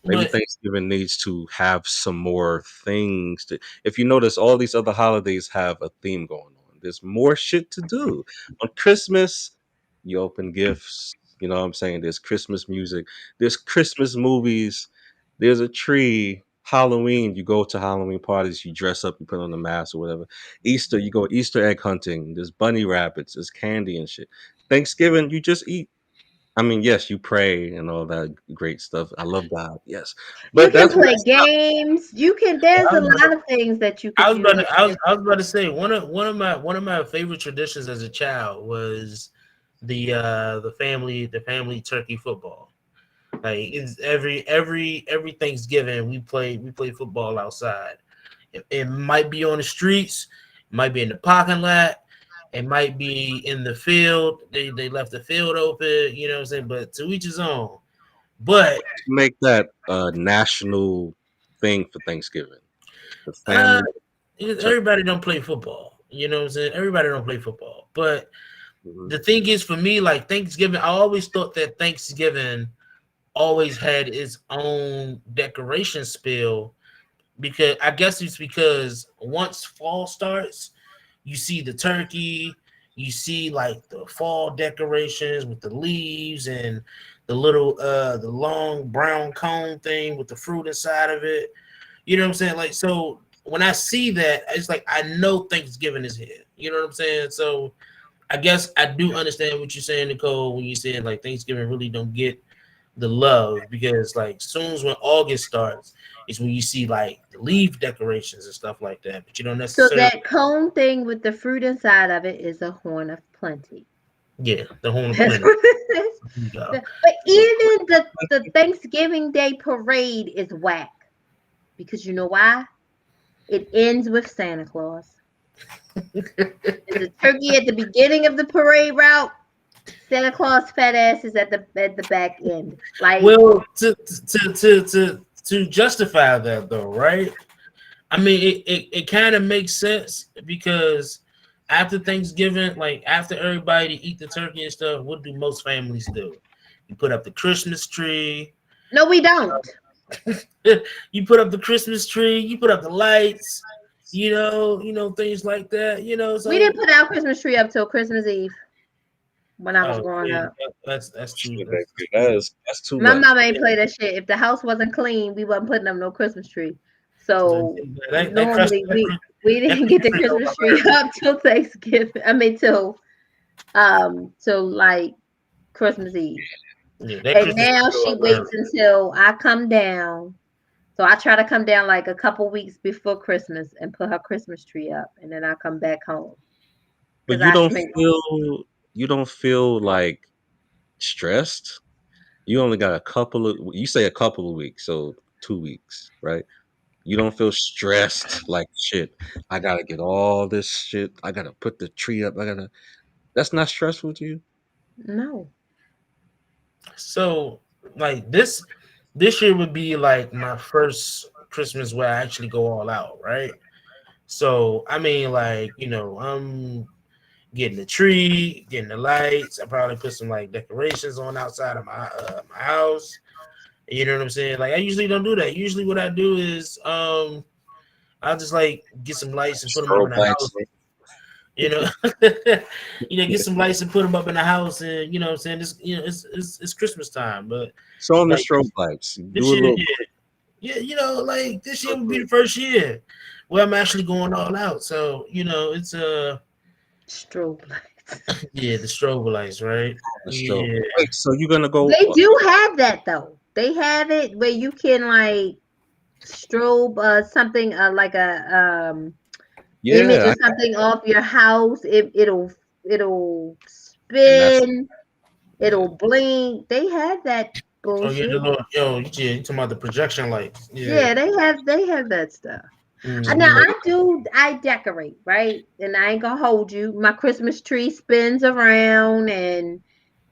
Maybe But Thanksgiving needs to have some more things. If you notice, all these other holidays have a theme going on. There's more shit to do. On Christmas, you open gifts. You know what I'm saying? There's Christmas music. There's Christmas movies. There's a tree. Halloween, you go to Halloween parties. You dress up. You put on a mask or whatever. Easter, you go Easter egg hunting. There's bunny rabbits. There's candy and shit. Thanksgiving, you just eat. I mean, yes, you pray and all that great stuff. I love God, yes, You but can that's play messed up. games. You can. There's a lot of things that you I could was do about on to, I was, Thanksgiving. I was about to say one of my favorite traditions as a child was the family turkey football. Like it's every Thanksgiving we play football outside. It might be on the streets, it might be in the parking lot, it might be in the field. They left the field open, you know what I'm saying? But to each his own. But Make that a national thing for Thanksgiving. The uh family turkey. everybody don't play football. You know what I'm saying? Everybody don't play football. But Mhm. the thing is for me, like Thanksgiving, I always thought that Thanksgiving always had its own decoration spill because I guess it's because once fall starts, you see the turkey, you see like the fall decorations with the leaves and the long brown cone thing with the fruit inside of it. You know what I'm saying? Like so when I see that, it's like I know Thanksgiving is here. You know what I'm saying? So I guess I do understand what you're saying, Nicole, when you said like Thanksgiving really don't get the love because like soon as when August starts is when you see like the leaf decorations and stuff like that, but you don't So necessarily that cone thing with the fruit inside of it is a horn of plenty. yeah the whole That's planet. what it is. Yeah. But even the Thanksgiving Day parade is whack because you know why? It ends with Santa Claus. There's a turkey at the beginning of the parade route. Santa Claus fat ass is at the back end. Like Well, to justify that though, right? I mean, it kind of makes sense because after Thanksgiving, like after everybody eat the turkey and stuff, what do most families do? You put up the Christmas tree. no, we don't. You put up the Christmas tree. You put up the lights. Things like that. We So didn't put our Christmas tree up till Christmas Eve when I was oh growing yeah, up. that's too Shit, that's that's too My much. mama ain't play that shit. If the house wasn't clean, we wasn't putting up no Christmas tree. that So that Christmas normally we that didn't get Christmas the tree Christmas tree up till Thanksgiving. I mean till like Christmas Eve. yeah, that And Christmas tree now go she up early. waits until I come down. So I try to come down like a couple weeks before Christmas and put her Christmas tree up, and then I come back home But because I spent. you don't feel like stressed. You only got a couple of you say a couple of weeks, so 2 weeks, right? You don't feel stressed like shit. I gotta get all this shit. I gotta put the tree up. I gotta. That's not stressful to you. No. So like this year would be like my first Christmas where I actually go all out, right? So I mean, like I'm getting the tree, getting the lights. I probably put some like decorations on outside of my house. You know what I'm saying? Like I usually don't do that. Usually what I do is I'll just like get some lights and put them up in Strobe the house. lights. You know, get some lights and put them up in the house, and what I'm saying it's Christmas time, but So on the like strobe lights, this do a year, little. yeah, like this year would be the first year where I'm actually going all out. So it's Strobe lights. yeah, the strobe lights, right? The strobe. Yeah. Wait, so you're gonna go? They do have that though. They have it where you can like strobe something like a image Yeah, or something off your house. It'll and that's spin. yeah. It'll blink. They have that Oh yeah, the bullshit. little yeah, you talking about the projection lights? Yeah. Yeah, they have that stuff. Now Hmm. I decorate, right? And I ain't gonna hold you. My Christmas tree spins around and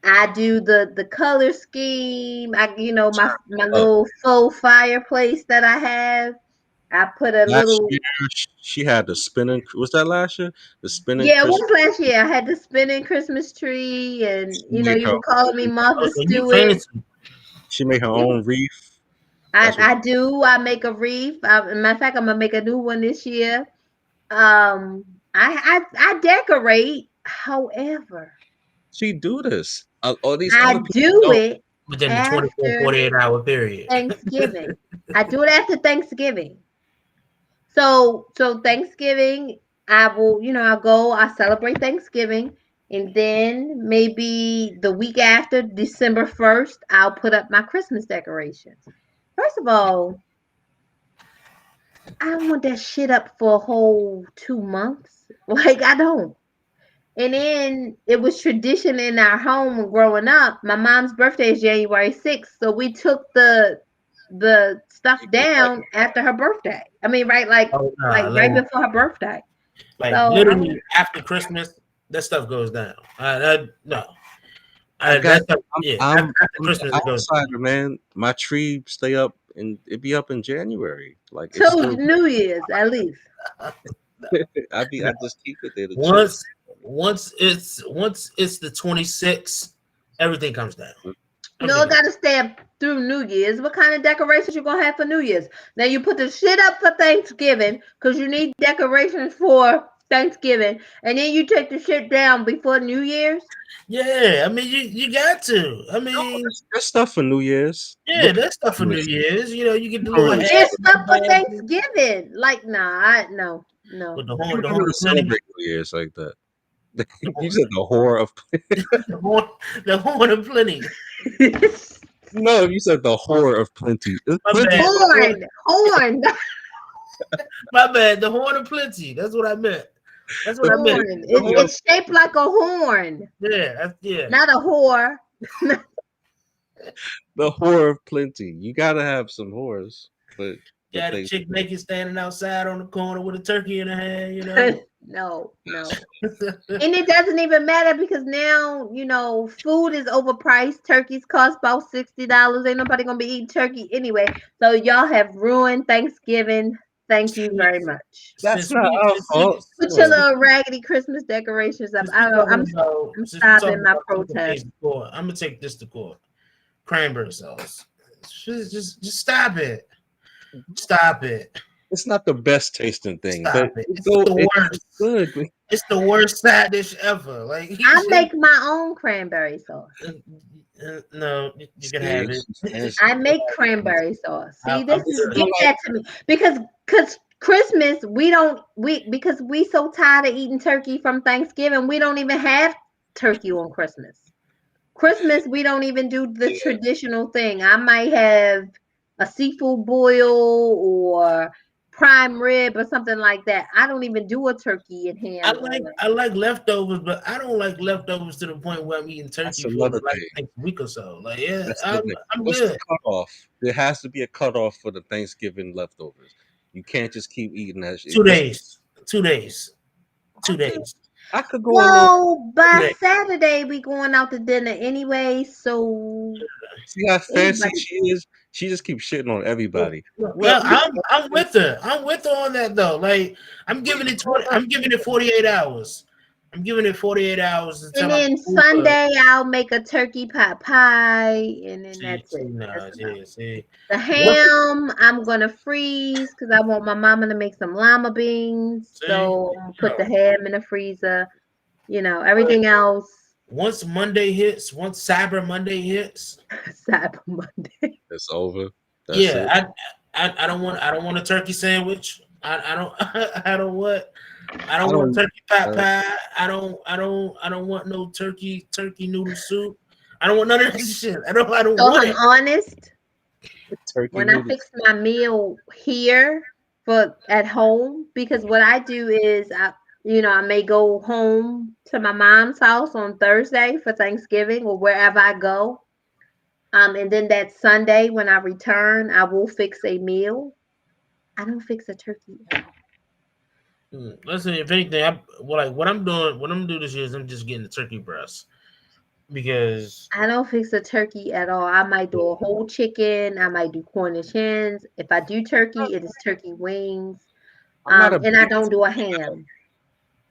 I do the color scheme. My Uh, little faux fireplace that I have. I put a last little. year she had the spinning. Was that last year? The spinning Yeah, it Christmas. was last year. I had the spinning Christmas tree, and She made you her were calling me own. Martha Oh, so you Stewart. fancy? She made her Yeah, own wreath. That's what. I do. I make a wreath. Matter of fact, I'm gonna make a new one this year. Um, I decorate. However, She do this. All these I other people do don't. it within the 24, after 48-hour period. Thanksgiving. I do it after Thanksgiving. So Thanksgiving, I will, I celebrate Thanksgiving, and then maybe the week after, December 1st, I'll put up my Christmas decorations. First of all, I don't want that shit up for a whole 2 months. Like I don't. And then it was tradition in our home growing up. My mom's birthday is January 6th, so we took the stuff People like, down after her birthday. I mean, right, Oh like nah, right before her birthday. like So literally after Christmas, that stuff goes down. No, I got. that stuff, I'm yeah. I'm, After I'm Christmas, the it goes outsider, man. My tree stay up and it be up in January. Like it's till still. New Year's at least. down. I just keep it there to chill. Once it's the 26th, everything comes down. No, Everything it gotta stay up through New Year's. What kind of decorations you gonna have for New Year's? Now you put the shit up for Thanksgiving because you need decorations for Thanksgiving, and then you take the shit down before New Year's. Yeah, I mean you got to. I No, mean, there's stuff for New Year's. yeah, Look at that's stuff for the New list. Year's. You know, you get the You don't little really hat There's with the stuff for ball, Thanksgiving. Like, nah, no, no. with you the don't horn really of plenty, celebrate New Year's like that. the You horn, said the whore of. the horn, the horn of plenty. No, you said the whore of plenty. My Plenty. bad, Horn, my bad. The horn of plenty. That's what I meant. That's what I meant. horn. The It's horn. it's shaped like a horn, Yeah, yeah. not a whore. The whore of plenty. You gotta have some whores, but Got a they. chick naked standing outside on the corner with a turkey in her hand. You know. No, no. And it doesn't even matter because now, food is overpriced. Turkeys cost about $60. Ain't nobody gonna be eating turkey anyway. So y'all have ruined Thanksgiving. Thank you very much. That's since not we our since we fault. Put your since we little raggedy Christmas decorations up. since we I don't, talking about I'm since we talking stopping my about taking things protest. to court, I'm gonna take this to court. Cranberry sauce. Just stop it. Stop it. It's not the best tasting thing, but Stop it. it It's go. the It's worst. good. But It's the worst side dish ever. Like he I should. make my own cranberry sauce. No, you can see, have it. she's fancy. I make cranberry sauce. See, I'm this is good. give that to me because Christmas we because we so tired of eating turkey from Thanksgiving. We don't even have turkey on Christmas. Christmas we don't even do the Yeah, traditional thing. I might have a seafood boil or prime rib or something like that. I don't even do a turkey and ham on. I like leftovers, but I don't like leftovers to the point where I'm eating that's turkey for another like thing. the next week or so. Like, yeah, That's the thing. I'm What's the good. cutoff? There has to be a cutoff for the Thanksgiving leftovers. You can't just keep eating that shit. 2 days. 2 days. I Two could, days. I could go a little. Well, 2 by days. Saturday we going out to dinner anyway, so See how fancy everybody she is. She just keeps shitting on everybody. No, Well, I'm with her. I'm with her on that though. Like I'm giving it 48 hours. I'm giving it 48 hours and until I'm then over. Sunday I'll make a turkey pot pie, and then that's See, it. no, That's about yeah, it. see. The Once, ham I'm gonna freeze because I want my mama to make some lima beans. see, So I'm gonna put the no. ham in the freezer. Everything else Once Monday hits, once Cyber Monday hits, Cyber Monday. it's over. That's it. yeah, I don't want a turkey sandwich. I don't I I don't want don't. turkey pot Uh, pie. I don't want no turkey noodle soup. I don't want none of that shit. I don't So want I'm it. honest. turkey When I noodles. fix my meal here for at home, because what I do is I may go home to my mom's house on Thursday for Thanksgiving or wherever I go. And then that Sunday when I return, I will fix a meal. I don't fix a turkey at all. Listen, if anything, what I'm doing, what I'm gonna do this year is I'm just getting the turkey breast because I don't fix a turkey at all. I might do a whole chicken. I might do Cornish hens. If I do turkey, it is turkey wings. I'm not a And I big. don't do a ham.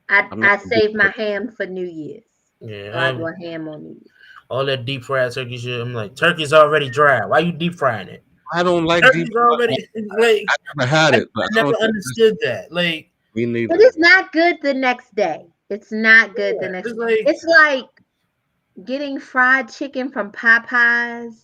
I I'm not I a big. save my ham for New Year's. yeah, So I do a ham on New Year's. all that deep fried turkey shit. I'm like, turkey's already dry. Why you deep frying it? I don't like deep Turkey's fried. already like I never had I it, but I never don't think that's understood that. Like, me But neither. it's not good the next day. It's not good the yeah, next. it's like, It's like getting fried chicken from Popeyes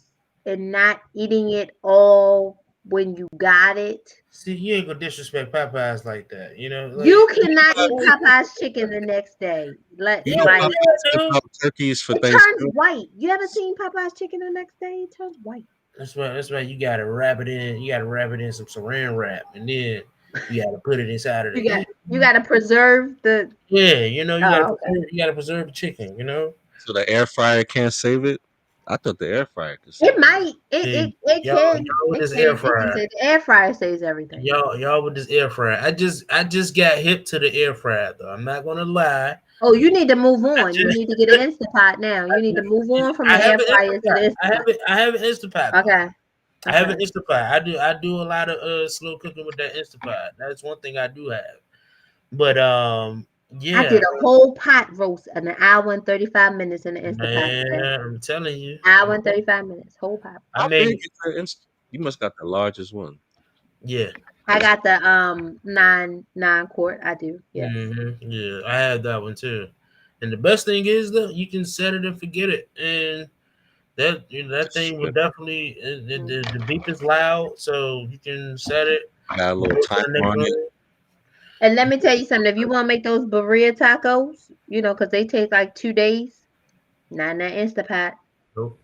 and not eating it all when you got it. see, you ain't gonna disrespect Popeyes like that, you know? You Like, cannot eat Popeyes chicken the next day. Let yeah, You know like how you people got give to. out turkeys for it turns Thanksgiving? white. You ever seen Popeyes chicken the next day? It turns white. That's why you gotta wrap it in. You gotta wrap it in some saran wrap, and then you gotta put it inside of You the. got you got to preserve the. Yeah, you know, Oh, okay. you gotta preserve the chicken. You know, So the air fryer can't save it? I thought the air fryer could It save it. might. It hey, it it can. y'all with It this air can. It can fryer. say the air fryer says everything. Y'all with this air fryer. I just got hip to the air fryer though. I'm not gonna lie. Oh, you need to move I on. You just need to get an Instapot now. You need to move on from I the have air an fryer to Instapot. the Instapot. I have an Instapot though. Okay. I have an Okay. Instapot. I do a lot of slow cooking with that Instapot. That's one thing I do have. But I yeah, did a whole pot roast in an hour and 35 minutes in the Instapot today. man, I'm telling you. Hour and 35 minutes, whole pot. I How big made is the You must got the largest one. yeah. I got the nine quart. I do. Yes. Yeah, I had that one too. And the best thing is though, you can set it and forget it, and that thing will Shit, definitely Mm. the beep is loud, so you can set it. got a You little go to timer the next on it. room. And let me tell you something. If you want to make those burrito tacos, because they take like 2 days, not in that Instapot, Nope.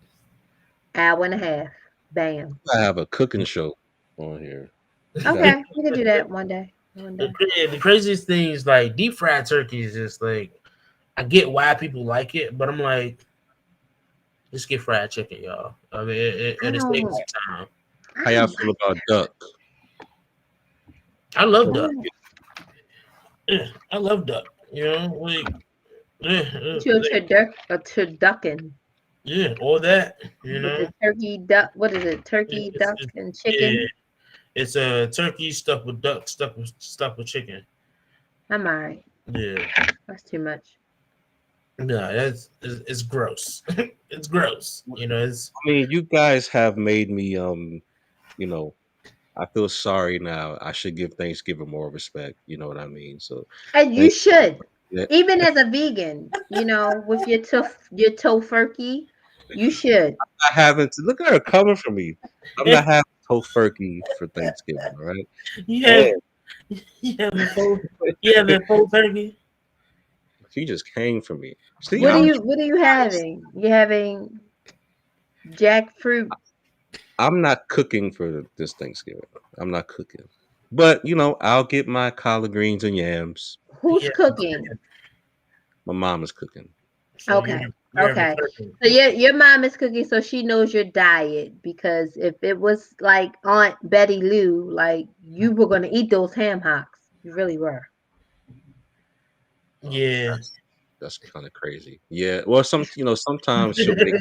hour and a half. Bam. I have a cooking show on here. You got Okay, we can do that one day. One day. The craziest thing is like deep fried turkey is just like I get why people like it, but I'm like, just get fried chicken, y'all. I mean, I it saves don't. you time. I how y'all don't feel like about duck? I love duck. that. Yeah, I love duck. You know, like To a turducken yeah, all that. You with know, the turkey duck. What is it? Turkey, it's, duck, it's and yeah, chicken. it's a turkey stuck with duck, stuck with chicken. I'm alright. Yeah, That's too much. no, it's gross. It's gross. You know, it's I mean, you guys have made me you know, I feel sorry now. I should give Thanksgiving more respect. You know what I mean? So And you thank should, you. even as a vegan, with your tofurkey, you should. I haven't look at her coming for me. I'm not having tofurkey for Thanksgiving, all right? you have And you have a full you have a full turkey. she just came for me. See, What are I'm you what are you having? You having jackfruit? I'm not cooking for this Thanksgiving. I'm not cooking. But I'll get my collard greens and yams. Who's Yeah, cooking? My mom is cooking. so Okay. you're having Okay. turkey. So your mom is cooking, so she knows your diet. Because if it was like Aunt Betty Lou, like you were gonna eat those ham hocks. You really were. Oh, Yeah. that's kind of crazy. Yeah. Well, sometimes she'll make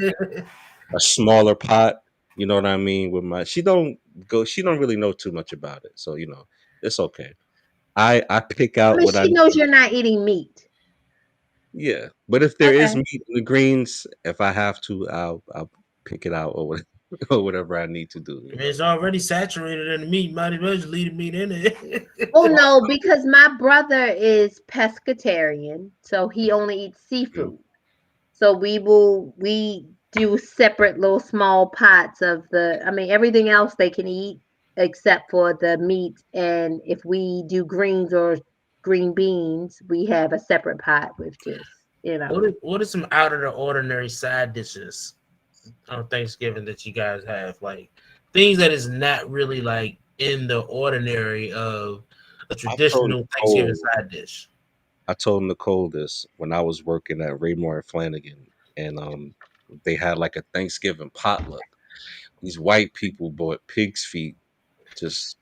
a smaller pot. You know what I mean? With my she don't really know too much about it. So, it's okay. I pick I out mean, what I she knows need. you're not eating meat. Yeah. But if there is Okay. meat in the greens, if I have to, I'll pick it out or whatever, or whatever I need to do. I mean, it's already saturated in the meat. Might as well just leave the meat in it. Oh no, because my brother is pescatarian, so he only eats Mm. seafood. So we do separate little small pots of I mean everything else they can eat except for the meat, and if we do greens or green beans, we have a separate pot with just. What are some out of the ordinary side dishes on Thanksgiving that you guys have? Like things that is not really like in the ordinary of a I told traditional Thanksgiving Nicole, side dish. I told Nicole this when I was working at Raymore and Flanagan, and they had like a Thanksgiving potluck. These white people bought just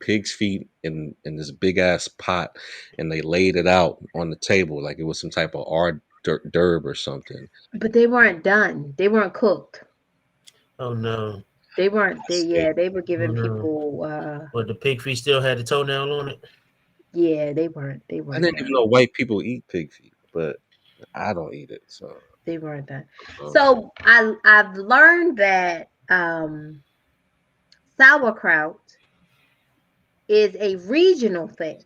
pig's feet in this big ass pot, and they laid it out on the table like it was some type of hors d'oeuvre or something. But they weren't done. They weren't cooked. Oh no. They weren't. I said, They were Oh giving no. people. But the pig feet still had the toenail on it. Yeah, they weren't. They I weren't didn't even done. know white people eat pig feet, but I don't eat it. So, They weren't done. um, So I've learned that sauerkraut is a regional thing.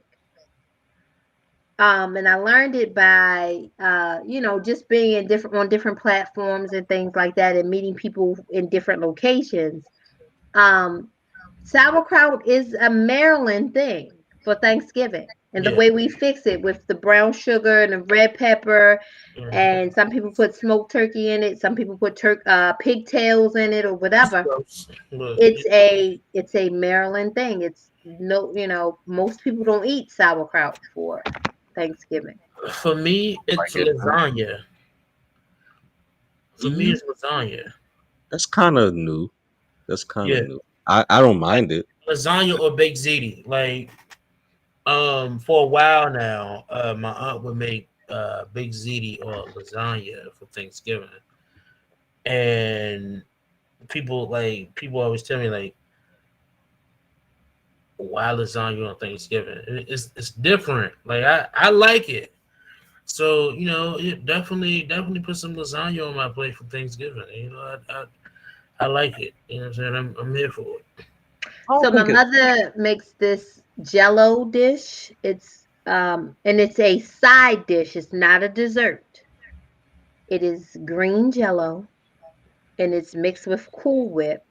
And I learned it by, just being in different on different platforms and things like that, and meeting people in different locations. Um, Sauerkraut is a Maryland thing for Thanksgiving, and the Yeah. way we fix it with the brown sugar and the red pepper, Mhm. and some people put smoked turkey in it, some people put pigtails in it or It's whatever. gross. But It's a Maryland thing. It's no, most people don't eat sauerkraut for Thanksgiving. for me, it's Like it, lasagna. For me, Mm. it's lasagna. that's kind of new. That's kind of Yeah, new. I don't mind it. lasagna or baked ziti. Like, for a while now, my aunt would make baked ziti or lasagna for Thanksgiving, and people always tell me like, why lasagna on Thanksgiving? It's different. Like I like it. So it definitely put some lasagna on my plate for Thanksgiving. I like it. You know what I'm saying? I'm here for it. I So don't my think it's mother makes this Jello dish. And it's a side dish. It's not a dessert. It is green Jello, and it's mixed with Cool Whip,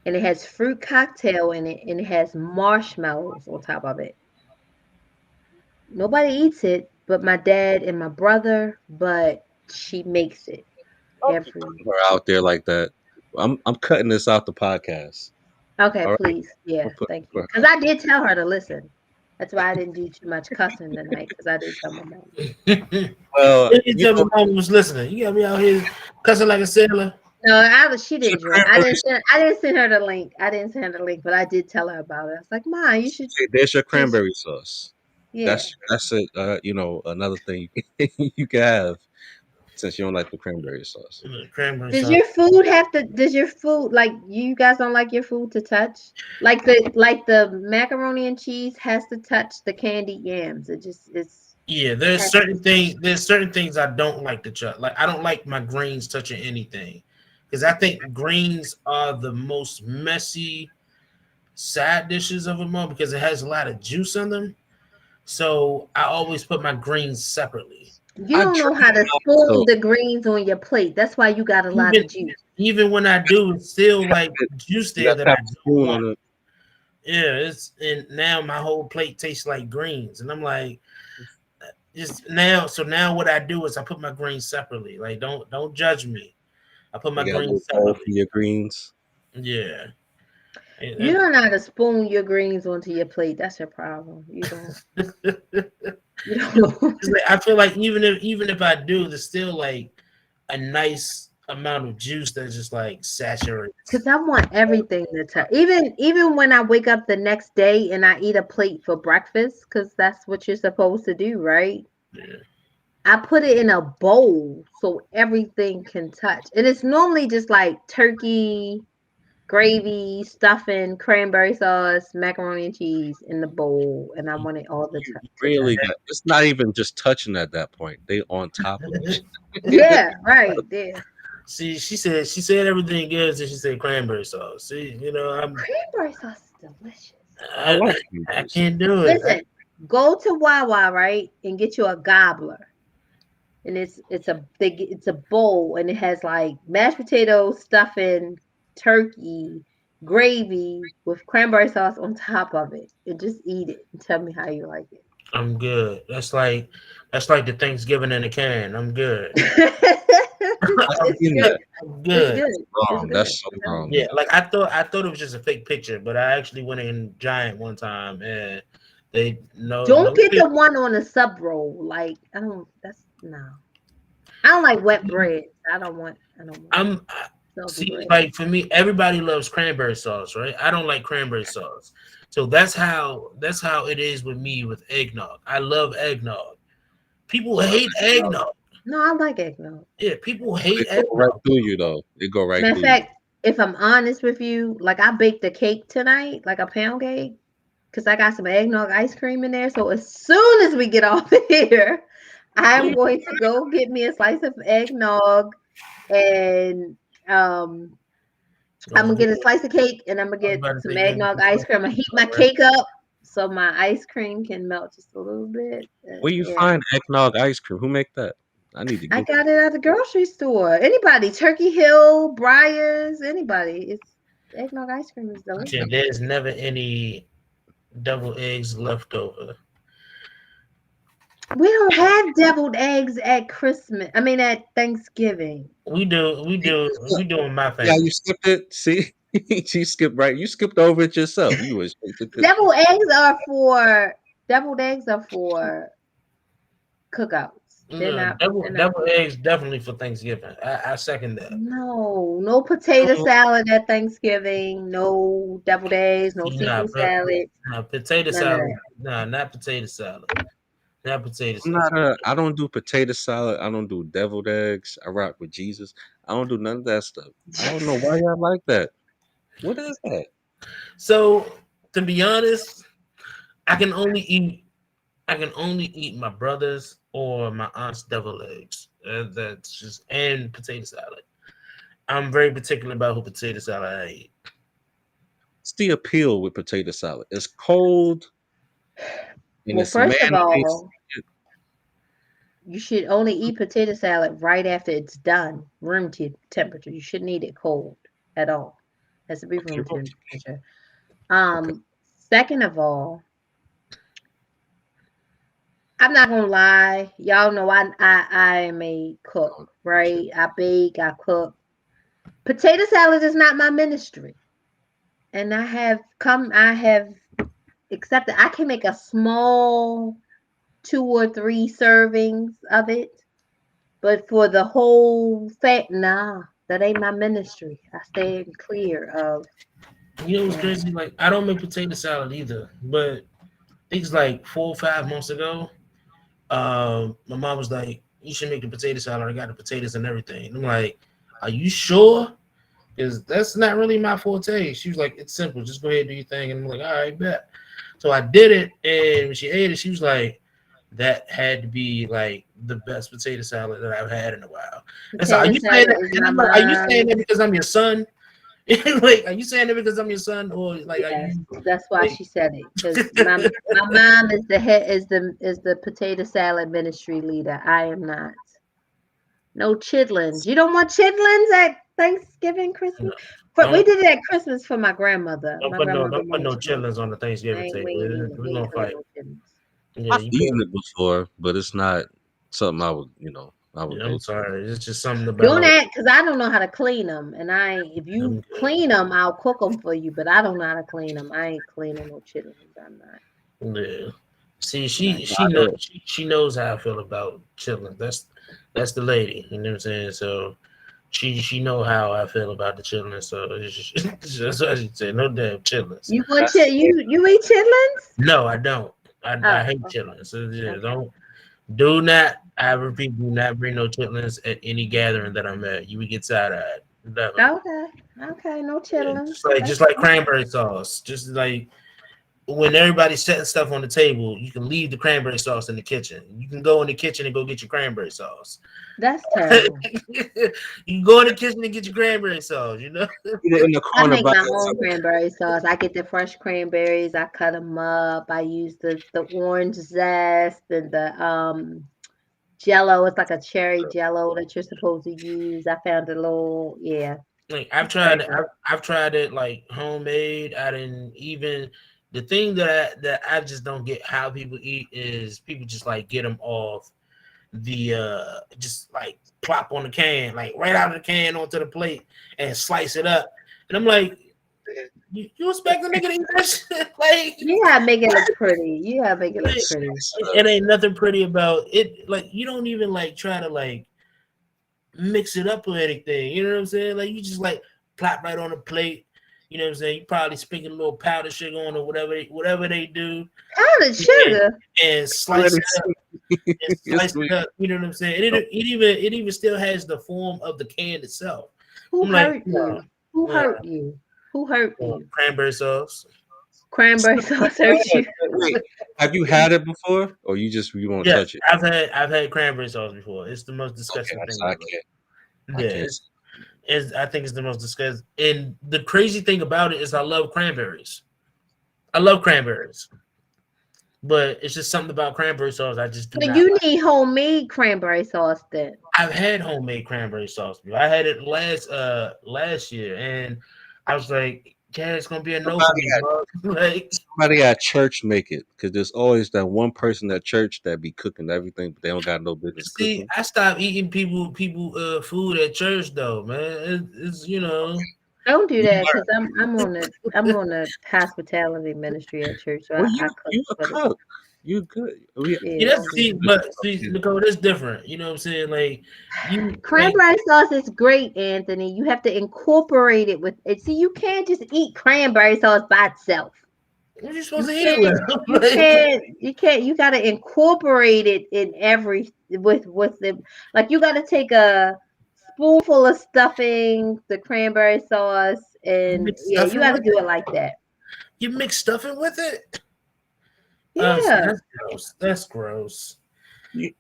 and it has fruit cocktail in it, and it has marshmallows on top of it. Nobody eats it but my dad and my brother, but she makes it every. her out there like that. I'm cutting this out the podcast. Okay, All right, please. Yeah, I'll put, thank you. put Because I did tell her to listen. That's why I didn't do too much cussing tonight, because I did tell my mom. well, You tell my mom was listening. You got me out here cussing like a sailor. No, she the didn't join. cranberry. I didn't send her the link. I didn't send her the link, but I did tell her about it. I was like, Ma, you should There's your just, cranberry sauce. yeah. That's it. Another thing you can have since you don't like the cranberry sauce. Cranberry Does sauce. your food have to, does your food, like, you guys don't like your food to touch? Like the macaroni and cheese has to touch the candied yams. Yeah, It there's has to certain touch. things. There's certain things I don't like to touch. Like I don't like my greens touching anything, because I think greens are the most messy side dishes of them all because it has a lot of juice in them. So I always put my greens separately. You I don't try know how to not to. spoon the greens on your plate. That's why you got a lot Even of juice. even when I do, it's still like juice You there got that to I have a don't spoon want. on it. Yeah, it's and now my whole plate tastes like greens, and I'm like, just now. So now what I do is I put my greens separately. Like don't judge me. I put my You got a greens little bowl for separately. your greens. Yeah. You don't know how to spoon your greens onto your plate. That's your problem. You don't. You don't know. It's like, I feel like even if I do, there's still like a nice amount of juice that just like Because saturates. I want everything to touch. Even when I wake up the next day and I eat a plate for breakfast, because that's what you're supposed to do, right? Yeah. I put it in a bowl so everything can touch. And it's normally just like turkey, gravy, stuffing, cranberry sauce, macaroni and cheese in the bowl. And I want it all You to really touch. got. It's not even just touching at that point. They on top of it. Yeah, right. Yeah. See, she said everything good, and she said cranberry sauce. See, Cranberry sauce is delicious. I like I cranberry sauce. can't do it. Listen, go to Wawa, right, and get you a gobbler. And it's a bowl, and it has like mashed potatoes, stuffing, turkey, gravy with cranberry sauce on top of it. And just eat it and tell me how you like it. I'm good. That's like the Thanksgiving in a can. I'm good. I I'm It's seen good. that. good. I'm It's good. good. It's Wrong. good. That's so I'm telling wrong. you. Yeah, like I thought it was just a fake picture, but I actually went in Giant one time and they Don't no get the picture. one on the sub roll. Like, I don't. That's no. I don't like wet bread. I don't want I'm soggy see bread. like for me, everybody loves cranberry sauce, right? I don't like cranberry sauce, so that's how it is with me with eggnog. I love eggnog. People hate eggnog. No, I like eggnog. Yeah, people They hate go right eggnog. through you though. They go right Matter of through you. fact, if I'm honest with you, like I baked a cake tonight, like a pound cake, because I got some eggnog ice cream in there. So as soon as we get off of here, I'm going to go get me a slice of eggnog and um I'm gonna get a slice of cake, and I'm gonna I was get about to some say, you eggnog ice cream. I'm gonna heat my cake up so my ice cream can melt just a little bit. Where you Yeah, find eggnog ice cream? Who make that? I need to I get got it at the grocery store. Anybody, Turkey Hill, Briars, anybody. It's eggnog ice cream is yeah, delicious. there's never any double eggs left over. We don't have deviled eggs at Christmas. I mean, at Thanksgiving. We do in my Yeah, family. you skipped it. See, she skipped right. You skipped over it yourself. You went straight to Christmas. Deviled eggs are for deviled eggs are for cookouts. They're No, not. They're not. double eggs definitely for Thanksgiving. I second that. No, no potato Oh, salad at Thanksgiving. No deviled eggs. No Nah, seafood bro, salad. nah, potato None of salad. that. Nah, not potato salad. Not potato I'm salad. not a. I don't do potato salad. I don't do deviled eggs. I rock with Jesus. I don't do none of that stuff. I don't know why y'all like that. What is that? So to be honest, I can only eat my brother's or my aunt's deviled eggs. That's just and potato salad. I'm very particular about who potato salad I eat. It's the appeal with potato salad. It's cold and Well, it's first of mayonnaise. all, you should only eat potato salad right after it's done, temperature. You shouldn't eat it cold at all. It has to be Okay, room okay, temperature. okay. Second of all, I'm not gonna lie. Y'all know I am a cook, Oh, shit. right? I bake, I cook. Potato salad is not my ministry. And I have accepted I can make a small 2 or 3 servings of it, but for the whole nah, that ain't my ministry. I stay clear of You know what's yeah. crazy? Like I don't make potato salad either, but things like 4 or 5 months ago, my mom was like, "You should make the potato salad. I got the potatoes and everything." And I'm like, "Are you sure?" Because that's not really my forte. She was like, "It's simple. Just go ahead and do your thing." And I'm like, "All right, bet." So I did it, and when she ate it, she was like, "That had to be like the best potato salad that I've had in a while." And so, are Potato you saying salad that? is And my I'm like, "Are you saying mom's. that because I'm your son?" Like, are you saying that because I'm your son, or like, are Yes, you that's why like? she said it. Because my mom is the head is the potato salad ministry leader. I am not. No chitlins. You don't want chitlins at Thanksgiving, No, Christmas? But we don't did it at Christmas for my grandmother. My grandmother don't put wanted no chitlins. chitlins on the Thanksgiving table. We We're ain't gonna doing fight. no chitlins. Yeah, I've you eaten put. it before, but it's not something I would, I would Yeah, go I'm to. sorry. It's just something Doing about. that because I don't know how to clean them. And if I'm you good. clean them, I'll cook them for you. But I don't know how to clean them. I ain't cleaning no chitlins. I'm not. Yeah. See, I'm not. she knows how I feel about chilling. That's the lady. You know what I'm saying? So she know how I feel about the chilling. So that's what she said. No damn chilling. You want That's you eat chitlins? No, I don't. I Oh, hate okay. chilling. So yeah, Okay. do not. I repeat, do not bring no chitlins at any gathering that I'm at. You would get side eyed. Definitely. Okay. Okay. No Yeah, chitlins. just That's like fine. cranberry sauce. Just like when everybody's setting stuff on the table, you can leave the cranberry sauce in the kitchen. You can go in the kitchen and go get your cranberry sauce. That's terrible. You can go in the kitchen and get your cranberry sauce. You know. eat it in the I corner make by my own yourself. cranberry sauce. I get the fresh cranberries. I cut them up. I use the orange zest and the jello. It's like a cherry jello that you're supposed to use. I found a little yeah. Like It's very good. I've tried it like homemade. I didn't even the thing that I just don't get how people eat is people just like get them off the just like plop on the can like right out of the can onto the plate and slice it up. And I'm like, you expect a nigga to eat that shit? Like, You gotta make it look pretty. You gotta make it look it, pretty. it ain't nothing pretty about it. Like you don't even like try to like mix it up or anything. You know what I'm saying? Like you just like plop right on the plate. You know what I'm saying? You probably sprinkle a little powdered sugar on or whatever they do, Powdered and, sugar. and Let slice it it up. And It's slice sweet. it up. You know what I'm saying? And it even still has the form of the can itself. Who I'm like, hurt you? Who hurt you? Who hurt you? cranberry sauce. Cranberry sauce hurt you. Wait, have you had it before, or you won't Yeah, touch it? I've had cranberry sauce before. It's the most Okay, disgusting thing I ever. can't. I Yeah, can't. I think it's the most disgusting. And the crazy thing about it is I love cranberries. I love cranberries. But it's just something about cranberry sauce I just do So not you like. need homemade cranberry sauce then. I've had homemade cranberry sauce before. I had it last year, and I was like, "Yeah, it's gonna be a no for Somebody me, at bro." Like, somebody at church make it because there's always that one person at church that be cooking everything, but they don't got no business see, cooking. I stopped eating people food at church though, man. It's Don't do You that learn. because I'm on a hospitality ministry at church, so Well, I cook you a for the cook. You good. yeah. yeah. Don't That's do see, that. but see, Nicole, that's different. You know what I'm saying? Like you like Cranberry sauce is great, Anthony. You have to incorporate it with it. See, you can't just eat cranberry sauce by itself. what are you supposed You to eat it can't. with? You Like can't. You can't. You got to incorporate it in every with the like. You got to take a spoonful of stuffing, the cranberry sauce, you and mix yeah, you stuffing got to with do it. it like that. You mix stuffing with it. See, Yeah. that's gross. That's gross.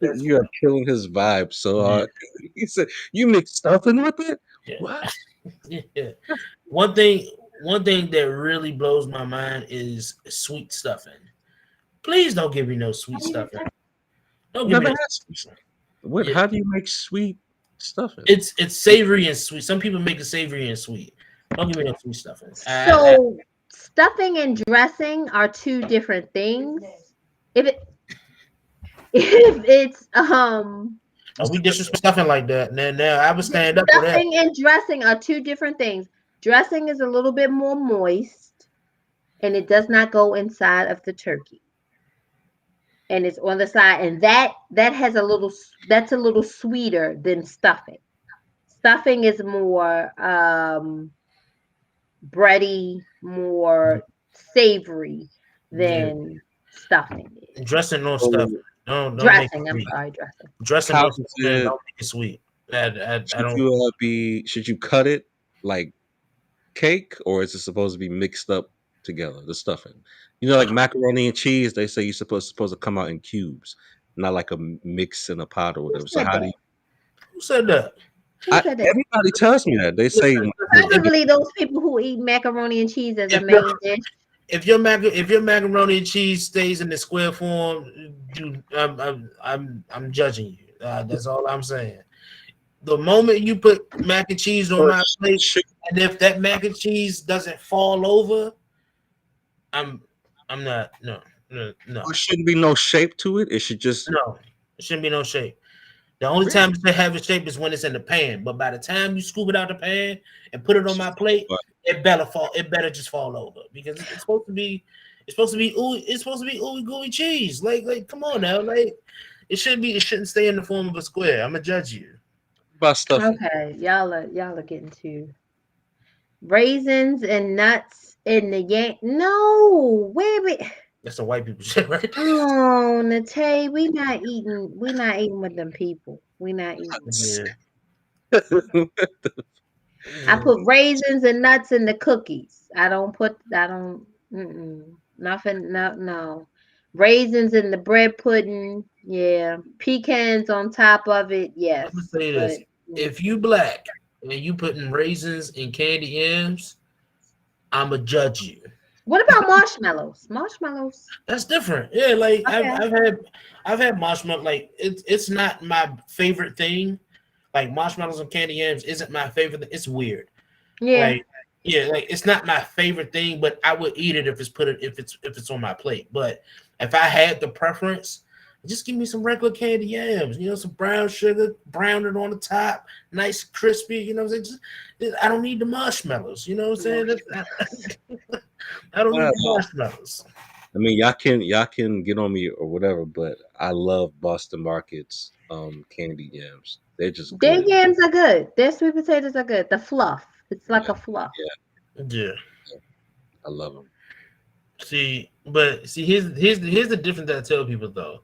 That's you are killing his vibe so yeah. hard. He said, "You mix stuffing with it? Yeah. What?" Yeah. One thing that really blows my mind is sweet stuffing. Please don't give me no sweet stuffing. Don't give me Never no had sweet some. stuffing. What? Yeah. How do you make sweet stuffing? It's savory and sweet. Some people make it savory and sweet. Don't give me no sweet stuffing. So stuffing and dressing are two different things. If it if it's we disrespect stuffing like that. Now I would stand up for that. stuffing and dressing are two different things. Dressing is a little bit more moist and it does not go inside of the turkey. And it's on the side and that has a little that's a little sweeter than stuffing. Stuffing is more bready, more savory Yeah. than stuffing is. Dressing no stuff. So Don't make it Dressing, I'm sweet. sorry, dressing. Dressing how no is stuffing. it? Don't make it sweet. I Should don't. you be? Should you cut it like cake, or is it supposed to be mixed up together? The stuffing, like macaroni and cheese. They say you're supposed to come out in cubes, not like a mix in a pot or Who whatever. So said how do that? you? Who said that? Who said that? Everybody tells me that they say Listen, listen. Probably those people who eat macaroni and cheese as a If your main dish. if your macaroni and cheese stays in the square form, I'm judging you. That's all I'm saying. The moment you put mac and cheese on or my plate, should, and if that mac and cheese doesn't fall over, I'm I'm not or shouldn't be no shape to it. It should just no. It shouldn't be no shape. The only really. time it should have a shape is when it's in the pan. But by the time you scoop it out the pan and put it on my plate, But it better fall. It better just fall over because it's supposed to be. It's supposed to be ooey. It's supposed to be ooey gooey cheese. Like, come on now. Like, it should be. It shouldn't stay in the form of a square. I'm gonna judge you. about stuffing. Okay, y'all are getting to raisins and nuts in the yank. No, wait. That's some white people shit, right? Oh, Nate, we not eating. We not eating with them people. We not eating. Yeah. I Yeah. put raisins and nuts in the cookies. I don't put. I don't. Nothing. No. No. Raisins in the bread pudding. Yeah. Pecans on top of it. I'm gonna Yes. say this: But if you black and you putting raisins in candy yams, I'ma judge you. what about marshmallows? Marshmallows. That's different. Yeah, like I've Okay. I've had I've had marshmallow. Like it's not my favorite thing. Like marshmallows and candy yams isn't my favorite. It's weird. Yeah. Like yeah, like it's not my favorite thing, but I would eat it if it's on my plate. But if I had the preference, just give me some regular candy yams. Some brown sugar, brown it on the top, nice crispy. You know what I'm saying? I don't need the marshmallows. You know what I'm saying? I don't need Well, the marshmallows. I mean, y'all can get on me or whatever, but I love Boston Market's candy yams. They're just Their good. yams are good. Their sweet potatoes are good. The fluff. It's like Yeah, a fluff. yeah, Yeah. I love them. See, here's the difference that I tell people though.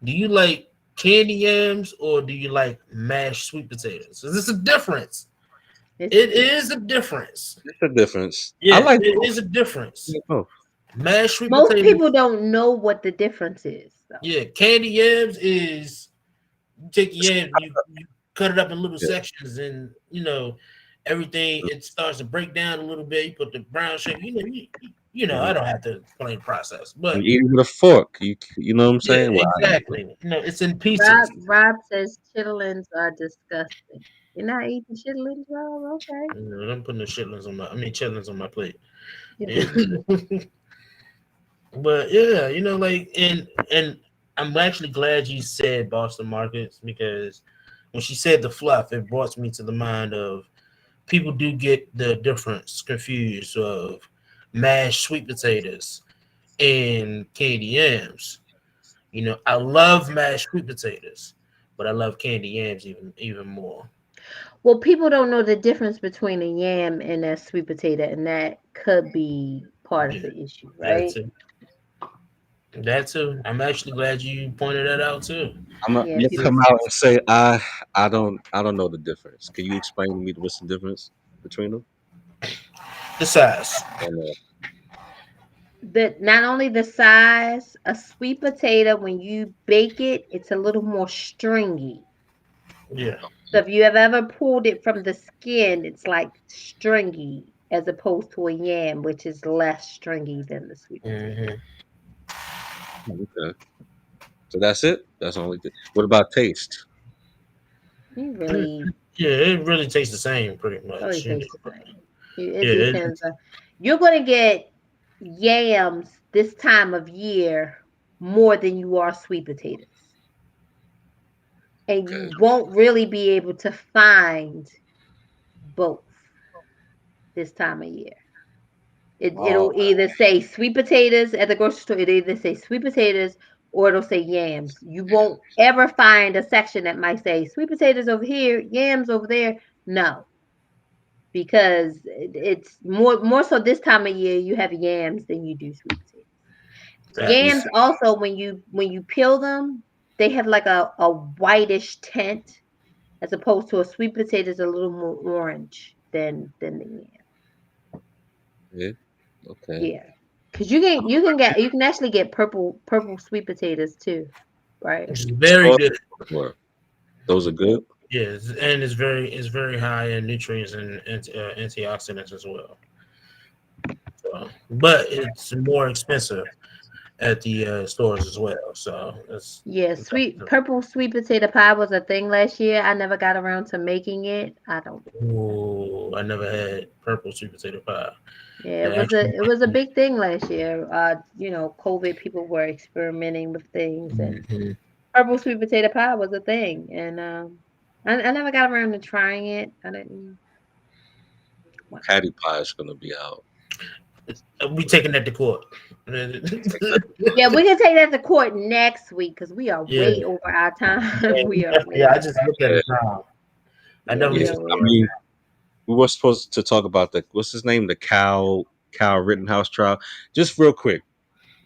Do you like candy yams or do you like mashed sweet potatoes? Is this a difference? It's It is a difference. It's a difference. I Yeah, like it both. is a difference. I like both. Mashed sweet most potatoes. people don't know what the difference is. So. Yeah, candy yams is you take yams, you cut it up in little Yeah. sections, and everything it starts to break down a little bit. You put the brown sugar. I Mhm. don't have to explain process, You but eat it with a fork. You know what I'm yeah, saying? Well, exactly. It's in Rob pieces. Rob says chitlins are disgusting. You're not eating chitlins, Rob? Okay. I'm putting the shitlins on chitlins on my plate. Yeah. Yeah. But yeah, like and I'm actually glad you said Boston markets because when she said the fluff, it brought me to the mind of people do get the difference confused of mashed sweet potatoes and candy yams. I love mashed sweet potatoes, but I love candy yams even more. Well, people don't know the difference between a yam and a sweet potato, and that could be part of Yeah, the issue, that right? too. That too. I'm actually glad you pointed that out too. Yeah, I'm gonna people. come out and say I don't know the difference. Can you explain to me what's the difference between them? The size. And, That not only the size, a sweet potato when you bake it, it's a little more stringy. Yeah. So if you have ever pulled it from the skin, it's like stringy as opposed to a yam, which is less stringy than the sweet potato. hmm okay, so that's it. That's the only thing. What about taste? You really, Yeah, it really tastes the same pretty really much. taste the same. It Yeah, depends on. You're going to get yams this time of year more than you are sweet potatoes, and Okay, you won't really be able to find both this time of year. oh, It'll either say sweet potatoes at the grocery store. It'll either say sweet potatoes or it'll say yams. You won't ever find a section that might say sweet potatoes over here, yams over there. No, because it's more so this time of year you have yams than you do sweet potatoes. you, Yams also when you peel them, they have like a whitish tint as opposed to a sweet potato is a little more orange than the yam. yeah, okay. Yeah. Cause you can actually get purple sweet potatoes too, right? which is very Sauce good. or those are good. Yes, and it's very high in nutrients and antioxidants as well. So, but it's more expensive at the stores as well. So that's Yeah, purple sweet potato pie was a thing last year. I never got around to making it. I don't. ooh, I never had purple sweet potato pie. Yeah, It actually, it was a big thing last year. COVID people were experimenting with things, and Mhm. purple sweet potato pie was a thing. And I never got around to trying it. I didn't. Well, Patty pie is gonna be out. We taking that to court. yeah, we can take that to court next week because we are Yeah, way over our time. yeah, We are definitely. way I over just our looked at Yeah, the time. I Yeah, definitely we yeah. are just way I over. mean, we were supposed to talk about the what's his name, the Cal Rittenhouse trial. Just real quick,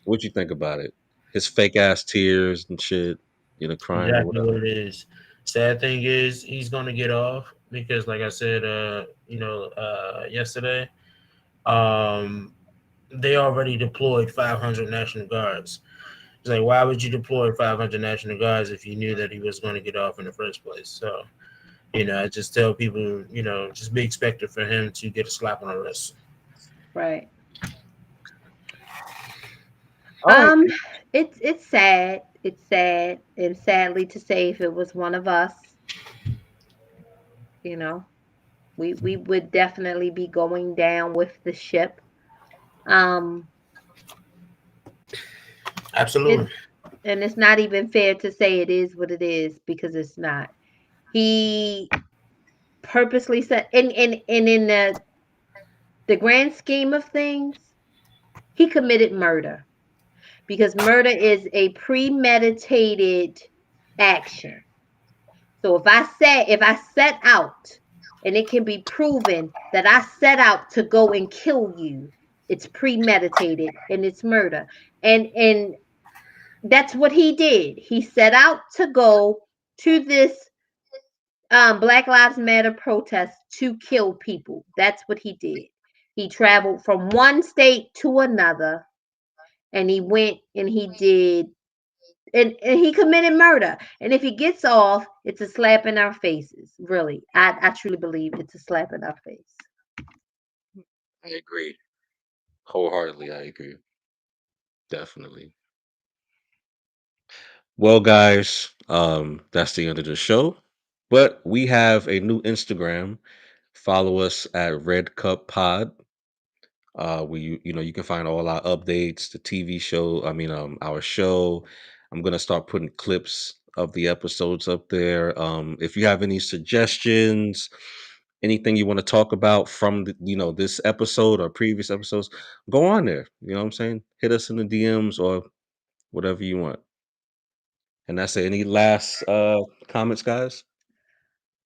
what you think about it? His fake ass tears and shit, crying or exactly whatever. what it is. Sad thing is he's gonna get off because, like I said, yesterday, um, they already deployed 500 National Guards. It's like, why would you deploy 500 National Guards if you knew that he was going to get off in the first place? So, I just tell people, just be expected for him to get a slap on the wrist. Right. All right. Um, it's sad. It's sad, and sadly to say, if it was one of us, you know, we would definitely be going down with the ship. Um, it Absolutely. and it's not even fair to say it is what it is because it's not. He purposely said, and in the grand scheme of things, he committed murder because murder is a premeditated action. So if I set out and it can be proven that I set out to go and kill you, it's premeditated and it's murder. And that's what he did. He set out to go to this Black Lives Matter protest to kill people. That's what he did. He traveled from one state to another and he went and he did and he committed murder. And if he gets off, it's a slap in our faces. Really, I truly believe it's a slap in our face. I agree. Wholeheartedly, I agree. Definitely. Well, guys, that's the end of the show. But we have a new Instagram. Follow us at Red Cup Pod. We you can find all our updates, the TV show. I mean, our show. I'm gonna start putting clips of the episodes up there. If you have any suggestions, anything you want to talk about from this episode or previous episodes, go on there. You know what I'm saying? Hit us in the DMs or whatever you want. And that's it. Any last comments, guys?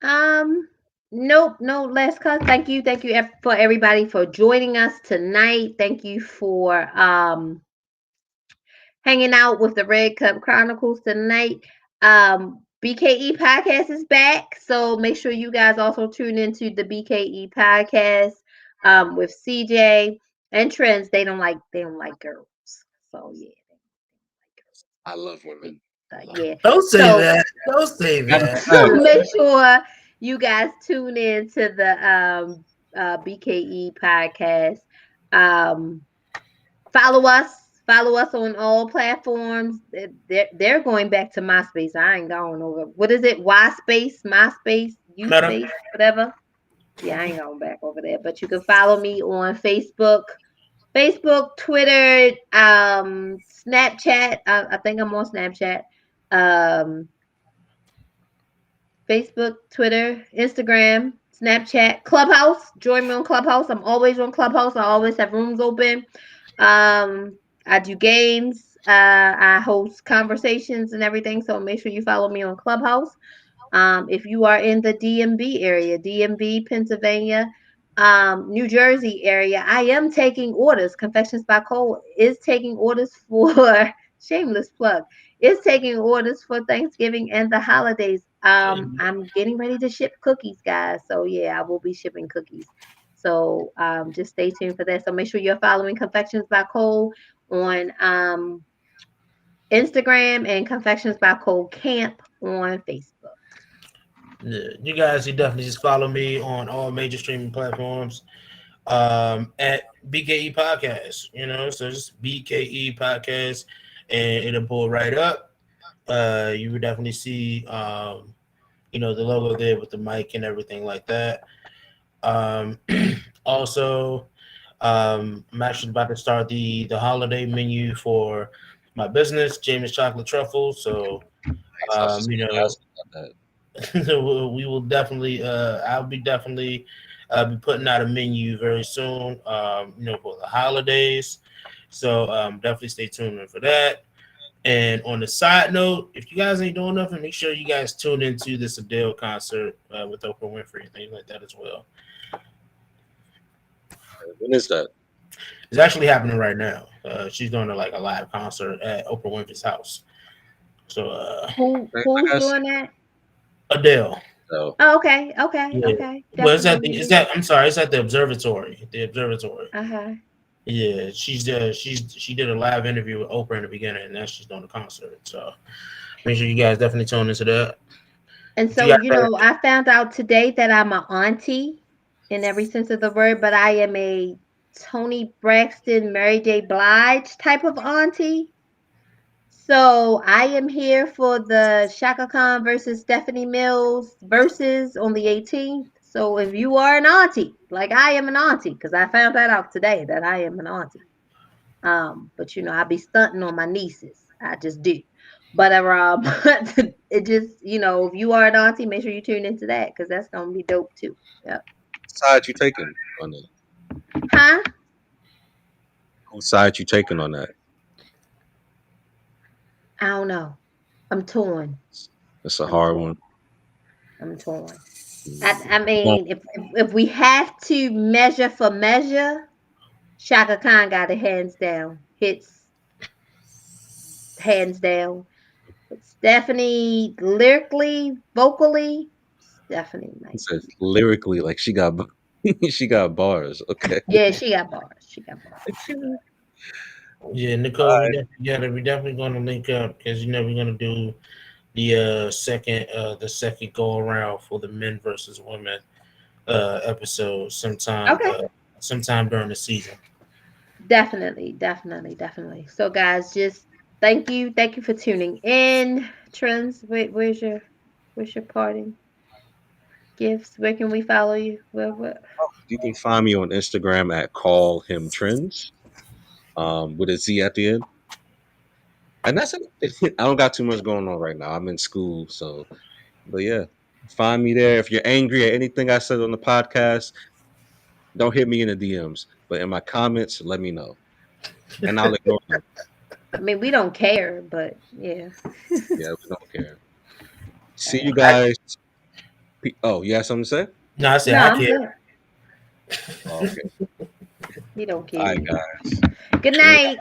Um, nope, no last cause. Thank you for everybody for joining us tonight. Thank you for hanging out with the Red Cup Chronicles tonight. BKE podcast is back, so make sure you guys also tune into the BKE podcast with CJ and Trends. They don't like girls, so yeah, I love women. yeah. Don't say So that. Don't say Matter that. of fact, make sure you guys tune in to the BKE podcast. Um, follow us on all platforms. They're going back to MySpace. I ain't going over. What is it? Y space, MySpace, U Meta. space, whatever. Yeah, I ain't going back over there. But you can follow me on Facebook, Twitter, Snapchat. I think I'm on Snapchat. Um, Facebook, Twitter, Instagram, Snapchat, Clubhouse. Join me on Clubhouse. I'm always on Clubhouse. I always have rooms open. I do games. I host conversations and everything. So make sure you follow me on Clubhouse. If you are in the DMV area, DMV, Pennsylvania, New Jersey area, I am taking orders. Confections by Cole is taking orders for shameless plug. Is taking orders for Thanksgiving and the holidays. I'm getting ready to ship cookies, guys. So yeah, I will be shipping cookies. So just stay tuned for that. So make sure you're following Confections by Cole on Instagram and Confections by Cole Camp on Facebook. Yeah, you guys can definitely just follow me on all major streaming platforms at BKE Podcast. So just BKE Podcast, and it'll pull right up. You would definitely see the logo there with the mic and everything like that. Um, also, I'm actually about to start the holiday menu for my business, James Chocolate Truffle. So nice. I was just gonna ask about that. we will definitely I'll be definitely be putting out a menu very soon, for the holidays. So definitely stay tuned in for that. And on the side note, if you guys ain't doing nothing, make sure you guys tune into this Adele concert with Oprah Winfrey and things like that as well. When is that? It's actually happening right now. She's doing a live concert at Oprah Winfrey's house. So Who's doing that? Adele. So Oh, okay. Yeah. Well, Definitely. I'm sorry, it's at the observatory. The observatory. Uh-huh. Yeah, she did a live interview with Oprah in the beginning, and now she's doing the concert. So make sure you guys definitely tune into that. And If you so, guys have, I found out today that I'm an auntie in every sense of the word, but I am a Tony Braxton, Mary J. Blige type of auntie. So I am here for the Shaka Khan versus Stephanie Mills versus on the 18th. So if you are an auntie, like I am an auntie, because I found that out today that I am an auntie. But I be stunting on my nieces. I just do. But it just, if you are an auntie, make sure you tune into that because that's gonna be dope too. Yep. side you taking on that? Huh? Whose side you taking on that? I don't know. I'm torn. It's a I'm hard torn. one. I'm torn. I Well, mean, if we have to measure for measure, Shaka Khan got it hands down. Hits hands down. But Stephanie, lyrically, vocally, Stephanie he might said be. lyrically, like she got she got bars. Okay. Yeah, she got bars. She got bars. Yeah, Nicole, we definitely gonna link up because we're gonna do the second go around for the men versus women episode Okay. sometime during the season. Definitely, definitely, definitely. So, guys, just thank you for tuning in. Trends, where's your parting gifts? Where can we follow you? Where? You can find me on Instagram at Call Him Trends, with a Z at the end. And that's it. I don't got too much going on right now. I'm in school, so but yeah, find me there. If you're angry at anything I said on the podcast, don't hit me in the DMs, but in my comments, let me know, and I'll ignore them. I mean, we don't care, but yeah. Yeah, we don't care. All See you right. guys. Oh, you have something to say? No, I said No, I I'm care. good. Oh, okay. We don't All care right, either. guys. Good Good night.